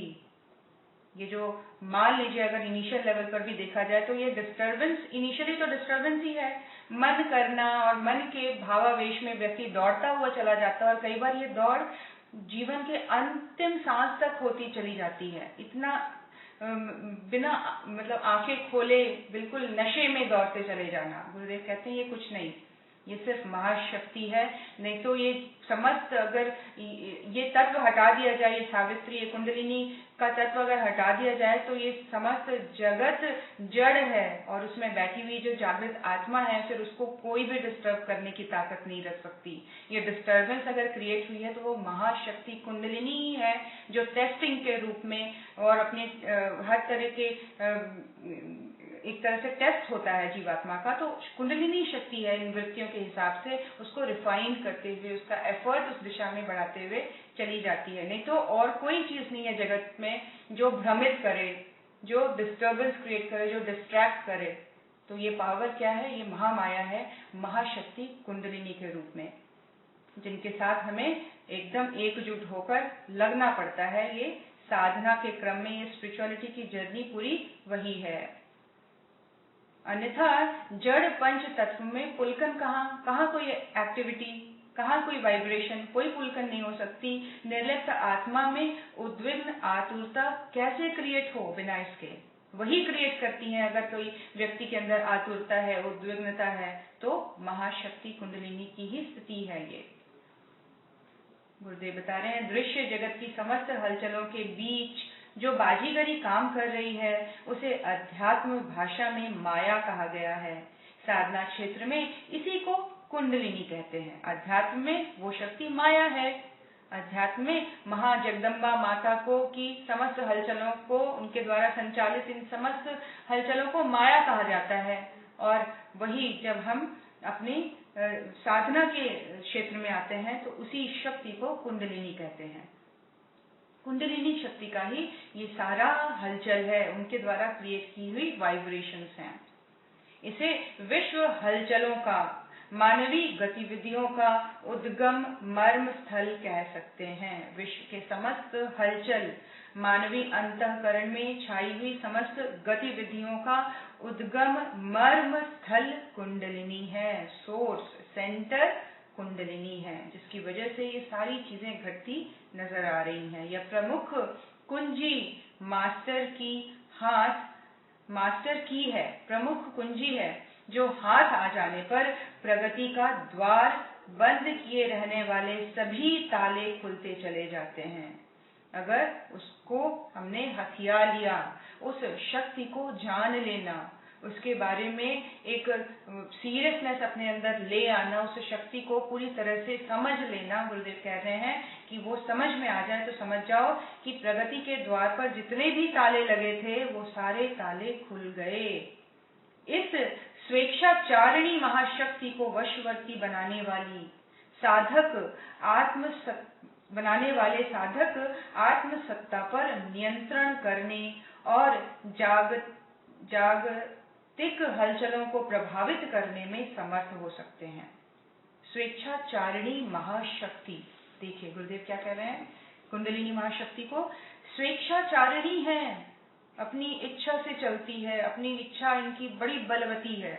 ये जो मान लीजिए अगर इनिशियल लेवल पर भी देखा जाए तो ये डिस्टर्बेंस, इनिशियली तो डिस्टर्बेंस ही है, मन करना, और मन के भावावेश में व्यक्ति दौड़ता हुआ चला जाता है और कई बार ये दौड़ जीवन के अंतिम सांस तक होती चली जाती है। इतना बिना मतलब आंखें खोले बिल्कुल नशे में दौड़ते चले जाना। गुरुदेव कहते हैं ये कुछ नहीं, ये सिर्फ महाशक्ति है। नहीं तो ये समस्त, अगर ये तत्व हटा दिया जाए, ये सावित्री, ये कुंडलिनी का तत्व अगर हटा दिया जाए तो ये समस्त जगत जड़ है और उसमें बैठी हुई जो जागृत आत्मा है, फिर उसको कोई भी डिस्टर्ब करने की ताकत नहीं रख सकती। ये डिस्टर्बेंस अगर क्रिएट हुई है तो वो महाशक्ति कुंडलिनी ही है जो टेस्टिंग के रूप में और अपने हर तरह के एक तरह से टेस्ट होता है जीवात्मा का, तो कुंडलिनी शक्ति है इन वृत्तियों के हिसाब से उसको रिफाइन करते हुए, उसका एफर्ट उस दिशा में बढ़ाते हुए चली जाती है। नहीं तो और कोई चीज नहीं है जगत में जो भ्रमित करे, जो डिस्टर्बेंस क्रिएट करे, जो डिस्ट्रैक्ट करे। तो ये पावर क्या है? ये महामाया है, महाशक्ति कुंडलिनी के रूप में, जिनके साथ हमें एकदम एकजुट होकर लगना पड़ता है। ये साधना के क्रम में, ये स्पिरिचुअलिटी की जर्नी पूरी वही है। अन्यथा जड़ पंच तत्व में पुलकन कहाँ कोई एक्टिविटी, कहाँ कोई वाइब्रेशन, कोई पुलकन नहीं हो सकती। निर्लिप्त आत्मा में उद्विग्न आतुरता कैसे क्रिएट हो बिना इसके? वही क्रिएट करती है। अगर कोई व्यक्ति के अंदर आतुरता है, उद्विग्नता है, तो महाशक्ति कुंडलिनी की ही स्थिति है ये। गुरुदेव बता रहे हैं दृश्य जगत की समस्त हलचलों के बीच जो बाजीगरी काम कर रही है उसे अध्यात्म भाषा में माया कहा गया है। साधना क्षेत्र में इसी को कुंडलिनी कहते हैं। अध्यात्म में वो शक्ति माया है। अध्यात्म में महाजगदम्बा माता को की समस्त हलचलों को, उनके द्वारा संचालित इन समस्त हलचलों को माया कहा जाता है। और वही जब हम अपनी साधना के क्षेत्र में आते हैं तो उसी शक्ति को कुंडलिनी कहते हैं। कुंडलिनी शक्ति का ही ये सारा हलचल है, उनके द्वारा क्रिएट की हुई वाइब्रेशंस हैं। इसे विश्व हलचलों का, मानवीय गतिविधियों का उद्गम मर्म स्थल कह सकते हैं। विश्व के समस्त हलचल, मानवीय अंतःकरण में छाई हुई समस्त गतिविधियों का उद्गम मर्म स्थल कुंडलिनी है। सोर्स, सेंटर कुंडलिनी है, जिसकी वजह से ये सारी चीजें घटती नजर आ रही हैं। यह प्रमुख कुंजी मास्टर की है, प्रमुख कुंजी है जो हाथ आ जाने पर प्रगति का द्वार बंद किए रहने वाले सभी ताले खुलते चले जाते हैं। अगर उसको हमने हथिया लिया, उस शक्ति को जान लेना, उसके बारे में एक सीरियसनेस अपने अंदर ले आना, उस शक्ति को पूरी तरह से समझ लेना। गुरुदेव कह रहे हैं कि वो समझ में आ जाए तो समझ जाओ कि प्रगति के द्वार पर जितने भी ताले लगे थे वो सारे ताले खुल गए। इस स्वेच्छाचारिणी महाशक्ति को वशवर्ती बनाने वाले साधक आत्मसत्ता पर नियंत्रण करने और जागतिक हलचलों को प्रभावित करने में समर्थ हो सकते हैं। स्वेच्छाचारिणी महाशक्ति, देखिए गुरुदेव क्या कह रहे हैं, कुंडलिनी महाशक्ति को स्वेच्छाचारिणी है, अपनी इच्छा से चलती है, अपनी इच्छा इनकी बड़ी बलवती है,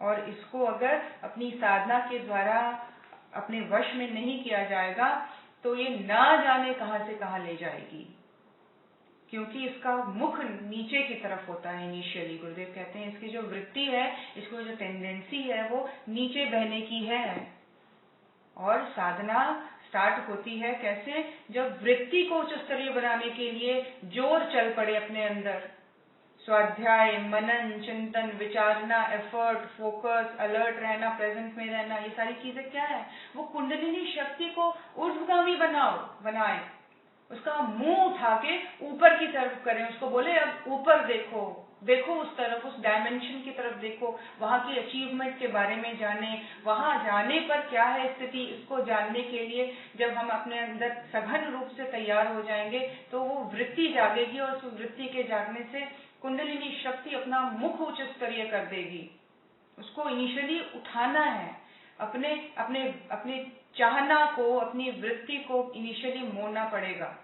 और इसको अगर अपनी साधना के द्वारा अपने वश में नहीं किया जाएगा तो ये ना जाने कहां से कहां ले जाएगी, क्योंकि इसका मुख नीचे की तरफ होता है इनिशियली। गुरुदेव कहते हैं इसकी जो वृत्ति है, इसको जो टेंडेंसी है वो नीचे बहने की है। और साधना स्टार्ट होती है कैसे, जब वृत्ति को उच्च स्तरीय बनाने के लिए जोर चल पड़े अपने अंदर। स्वाध्याय, मनन, चिंतन, विचारना, एफर्ट, फोकस, अलर्ट रहना, प्रेजेंट में रहना, ये सारी चीजें क्या है, वो कुंडलिनी शक्ति को ऊर्ध्वगामी बनाए, उसका मुंह उठा के ऊपर की तरफ करें, उसको बोले अब ऊपर देखो, देखो उस तरफ, उस डायमेंशन की तरफ देखो, वहां की अचीवमेंट के बारे में जाने, वहां जाने पर क्या है स्थिति, इसको जानने के लिए जब हम अपने अंदर सघन रूप से तैयार हो जाएंगे तो वो वृत्ति जागेगी, और उस वृत्ति के जागने से कुंडलिनी शक्ति अपना मुख उच्च स्तरीय कर देगी। उसको इनिशियली उठाना है, अपने चाहना को, अपनी वृत्ति को इनिशियली मोड़ना पड़ेगा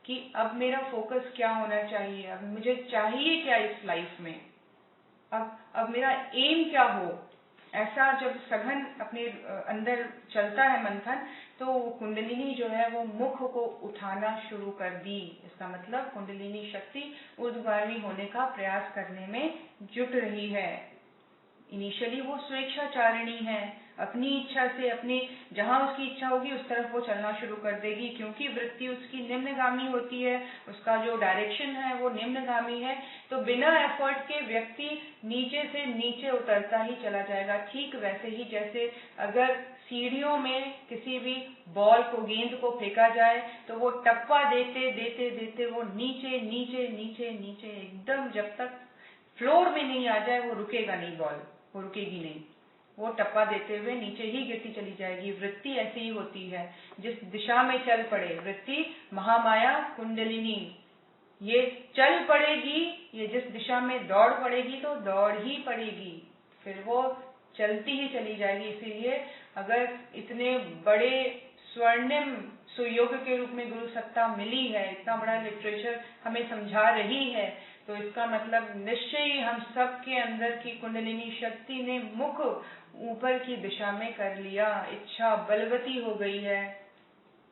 कि अब मेरा फोकस क्या होना चाहिए, अब मुझे चाहिए क्या इस लाइफ में, अब मेरा एम क्या हो। ऐसा जब सघन अपने अंदर चलता है मंथन, तो कुंडलिनी जो है वो मुख को उठाना शुरू कर दी। इसका मतलब कुंडलिनी शक्ति ऊर्ध्वगामी होने का प्रयास करने में जुट रही है। इनिशियली वो स्वेच्छाचारिणी है, अपनी इच्छा से, अपनी जहां उसकी इच्छा होगी उस तरफ वो चलना शुरू कर देगी, क्योंकि वृत्ति उसकी निम्नगामी होती है, उसका जो डायरेक्शन है वो निम्नगामी है। तो बिना एफर्ट के व्यक्ति नीचे से नीचे उतरता ही चला जाएगा। ठीक वैसे ही जैसे अगर सीढ़ियों में किसी भी बॉल को, गेंद को फेंका जाए तो वो टप्पा देते देते देते वो नीचे नीचे नीचे नीचे एकदम जब तक फ्लोर में नहीं आ जाए वो रुकेगा नहीं, बॉल वो रुकेगी नहीं, वो टप्पा देते हुए नीचे ही गिरती चली जाएगी। वृत्ति ऐसी ही होती है, जिस दिशा में चल पड़े वृत्ति, महामाया कुंडलिनी ये चल पड़ेगी, ये जिस दिशा में दौड़ पड़ेगी तो दौड़ ही पड़ेगी, फिर वो चलती ही चली जाएगी। इसीलिए अगर इतने बड़े स्वर्णिम सुयोग के रूप में गुरु सत्ता मिली है, इतना बड़ा लिटरेचर हमें समझा रही है, तो इसका मतलब निश्चय ही हम सब के अंदर की कुंडलिनी शक्ति ने मुख ऊपर की दिशा में कर लिया, इच्छा बलवती हो गई है।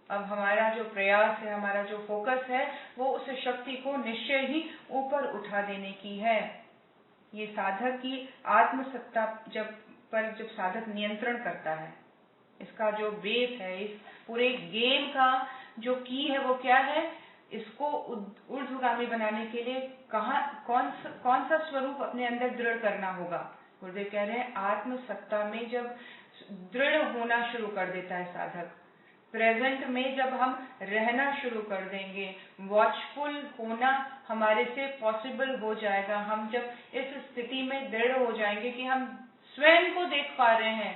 अब हमारा जो प्रयास है, हमारा जो फोकस है, वो उस शक्ति को निश्चय ही ऊपर उठा देने की है। ये साधक की आत्मसत्ता जब साधक नियंत्रण करता है, इसका जो बेस है, इस पूरे गेम का जो की है वो क्या है, इसको ऊर्ध्वगामी बनाने के लिए कौन सा स्वरूप अपने अंदर दृढ़ करना होगा। गुरुदेव कह रहे हैं आत्मसत्ता में जब दृढ़ होना शुरू कर देता है साधक, प्रेजेंट में जब हम रहना शुरू कर देंगे, वॉचफुल होना हमारे से पॉसिबल हो जाएगा। हम जब इस स्थिति में दृढ़ हो जाएंगे कि हम स्वयं को देख पा रहे हैं,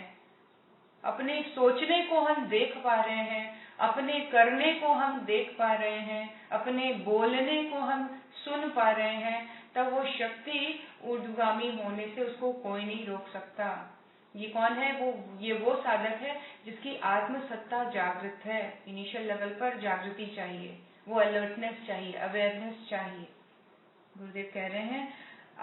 अपने सोचने को हम देख पा रहे हैं, अपने करने को हम देख पा रहे हैं, अपने बोलने को हम सुन पा रहे हैं, तब वो शक्ति ऊर्ध्वगामी होने से उसको कोई नहीं रोक सकता। ये कौन है? ये वो साधक है जिसकी आत्मसत्ता जागृत है। इनिशियल लेवल पर जागृति चाहिए, वो अलर्टनेस चाहिए, अवेयरनेस चाहिए। गुरुदेव कह रहे हैं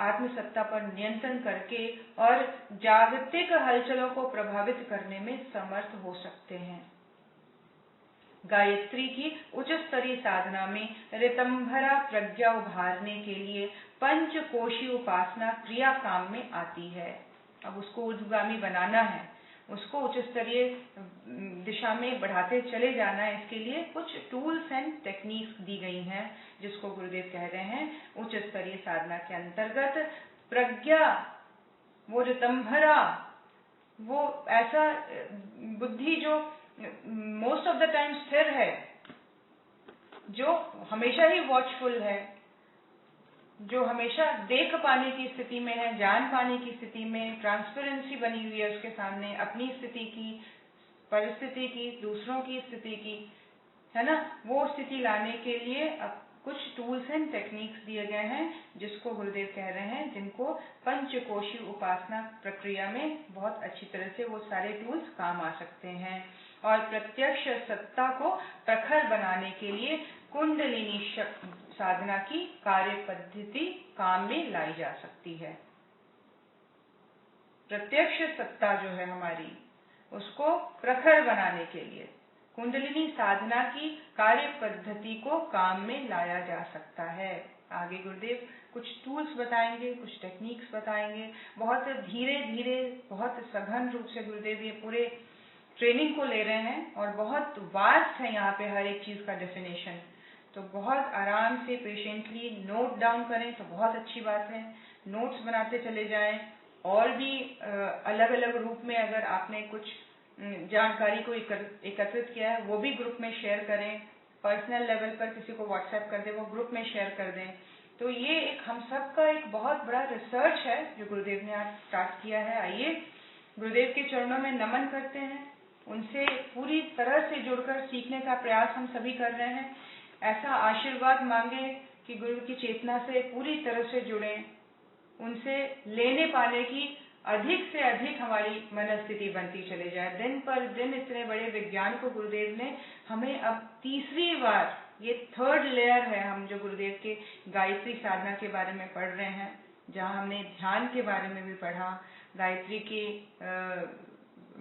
आत्मसत्ता पर नियंत्रण करके और जागतिक हलचलों को प्रभावित करने में समर्थ हो सकते हैं। गायत्री की उच्च स्तरीय साधना में ऋतंभरा प्रज्ञा उभारने के लिए पंचकोशी उपासना क्रिया काम में आती है। अब उसको ऊर्ध्वगामी बनाना है, उसको उच्च स्तरीय दिशा में बढ़ाते चले जाना है। इसके लिए कुछ टूल्स एंड टेक्निक्स दी गई हैं, जिसको गुरुदेव कह रहे हैं उच्च स्तरीय साधना के अंतर्गत प्रज्ञा, वो ऋतंभरा, वो ऐसा बुद्धि जो मोस्ट ऑफ द टाइम स्थिर है, जो हमेशा ही वॉचफुल है, जो हमेशा देख पाने की स्थिति में है, जान पाने की स्थिति में, ट्रांसपेरेंसी बनी हुई है उसके सामने, अपनी स्थिति की, परिस्थिति की, दूसरों की स्थिति की, है ना। वो स्थिति लाने के लिए अब कुछ टूल्स एंड टेक्निक्स दिए गए हैं, जिसको गुरुदेव कह रहे हैं, जिनको पंचकोशी उपासना प्रक्रिया में बहुत अच्छी तरह से वो सारे टूल्स काम आ सकते हैं। और प्रत्यक्ष सत्ता को प्रखर बनाने के लिए कुंडलिनी साधना की कार्य पद्धति काम में लाई जा सकती है। प्रत्यक्ष सत्ता जो है हमारी, उसको प्रखर बनाने के लिए कुंडलिनी साधना की कार्य पद्धति को काम में लाया जा सकता है। आगे गुरुदेव कुछ टूल्स बताएंगे, कुछ टेक्निक्स बताएंगे। बहुत धीरे धीरे, बहुत सघन रूप से गुरुदेव ये पूरे ट्रेनिंग को ले रहे हैं, और बहुत वास्ट है यहाँ पे हर एक चीज का डेफिनेशन। तो बहुत आराम से पेशेंटली नोट डाउन करें तो बहुत अच्छी बात है। नोट्स बनाते चले जाएं, और भी अलग अलग रूप में अगर आपने कुछ जानकारी को एकत्रित किया है, वो भी ग्रुप में शेयर करें। पर्सनल लेवल पर किसी को व्हाट्सएप कर दें, वो ग्रुप में शेयर कर दें। तो ये एक हम सब का एक बहुत बड़ा रिसर्च है जो गुरुदेव ने आज स्टार्ट किया है। आइए गुरुदेव के चरणों में नमन करते हैं, उनसे पूरी तरह से जुड़कर सीखने का प्रयास हम सभी कर रहे हैं। ऐसा आशीर्वाद मांगे कि गुरु की चेतना से पूरी तरह से जुड़े, उनसे लेने पाने की अधिक से अधिक हमारी मनस्थिति बनती चले जाए। दिन पर दिन इतने बड़े विज्ञान को गुरुदेव ने हमें अब तीसरी बार, ये थर्ड लेयर है, हम जो गुरुदेव के गायत्री साधना के बारे में पढ़ रहे हैं, जहाँ हमने ध्यान के बारे में भी पढ़ा, गायत्री के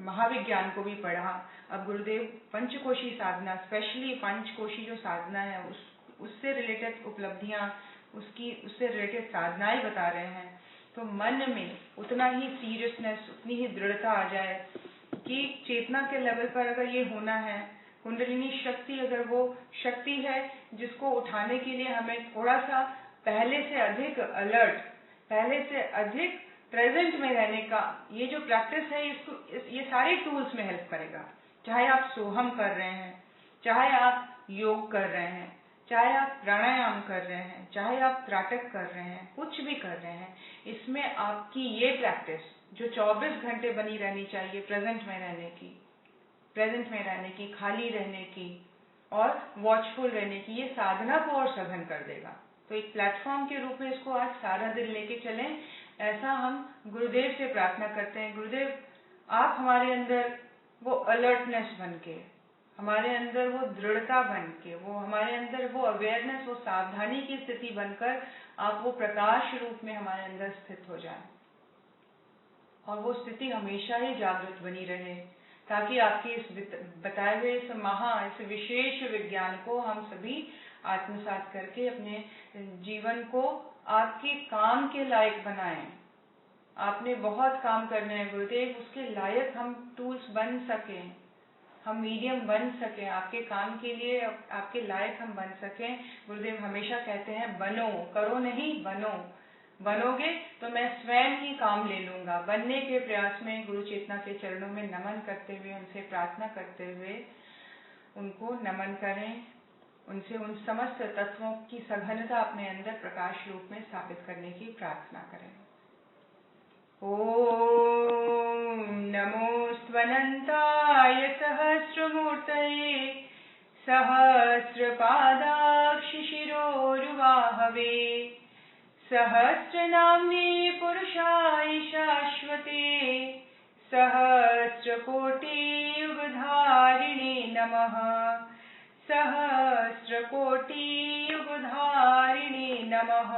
महाविज्ञान को भी पढ़ा। अब गुरुदेव पंचकोशी साधना, स्पेशली पंचकोशी जो साधना है, उससे रिलेटेड उपलब्धियां, उससे रिलेटेड साधनाएं बता रहे हैं। तो मन में उतना ही सीरियसनेस, उतनी ही दृढ़ता आ जाए कि चेतना के लेवल पर अगर ये होना है, कुंडलिनी शक्ति अगर वो शक्ति है जिसको उठाने के लिए हमें थोड़ा सा पहले से अधिक अलर्ट, पहले से अधिक प्रेजेंट में रहने का ये जो प्रैक्टिस है, ये सारे टूल्स में हेल्प करेगा। चाहे आप सोहम कर रहे हैं, चाहे आप योग कर रहे हैं, चाहे आप प्राणायाम कर रहे हैं, चाहे आप त्राटक कर रहे हैं, कुछ भी कर रहे हैं, इसमें आपकी ये प्रैक्टिस जो 24 घंटे बनी रहनी चाहिए, प्रेजेंट में रहने की, खाली रहने की और वॉचफुल रहने की, ये साधना को और सघन कर देगा। तो एक प्लेटफॉर्म के रूप में इसको आज सारा दिन लेके चलें, ऐसा हम गुरुदेव से प्रार्थना करते हैं। गुरुदेव, आप हमारे अंदर वो अलर्टनेस बन के, हमारे अंदर वो दृढ़ता बन के, वो हमारे अंदर वो अवेयरनेस, वो सावधानी की स्थिति बनकर आप वो प्रकाश रूप में हमारे अंदर स्थित हो जाएं, और वो स्थिति हमेशा ही जागृत बनी रहे, ताकि आपके इस बताए हुए इस विशेष विज्ञान को हम सभी आत्मसात करके अपने जीवन को आपके काम के लायक बनाएं। आपने बहुत काम करने हैं गुरुदेव, उसके लायक हम टूल्स बन सकें, हम मीडियम बन सकें, आपके काम के लिए आपके लायक हम बन सकें। गुरुदेव हमेशा कहते हैं बनो, करो नहीं, बनो। बनोगे तो मैं स्वयं ही काम ले लूंगा। बनने के प्रयास में गुरु चेतना के चरणों में नमन करते हुए, उनसे प्रार्थना करते हुए उनको नमन करें, उनसे उन समस्त तत्वों की सघनता अपने अंदर प्रकाश रूप में स्थापित करने की प्रार्थना करें। ओम नमोऽस्त्वनन्ताय सहस्रमूर्तये सहस्रपादाक्षिशिरोरुवाहवे सहस्रनाम्ने पुरुषाय शाश्वते सहस्रकोटियुगधारिणे नमः सहस्रकोटियुगधारिणे नमः।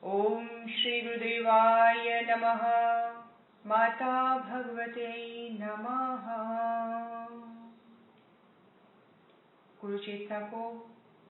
ओम श्री गुरुदेवाय नमः। माता भगवते नमः। गुरु चेतना को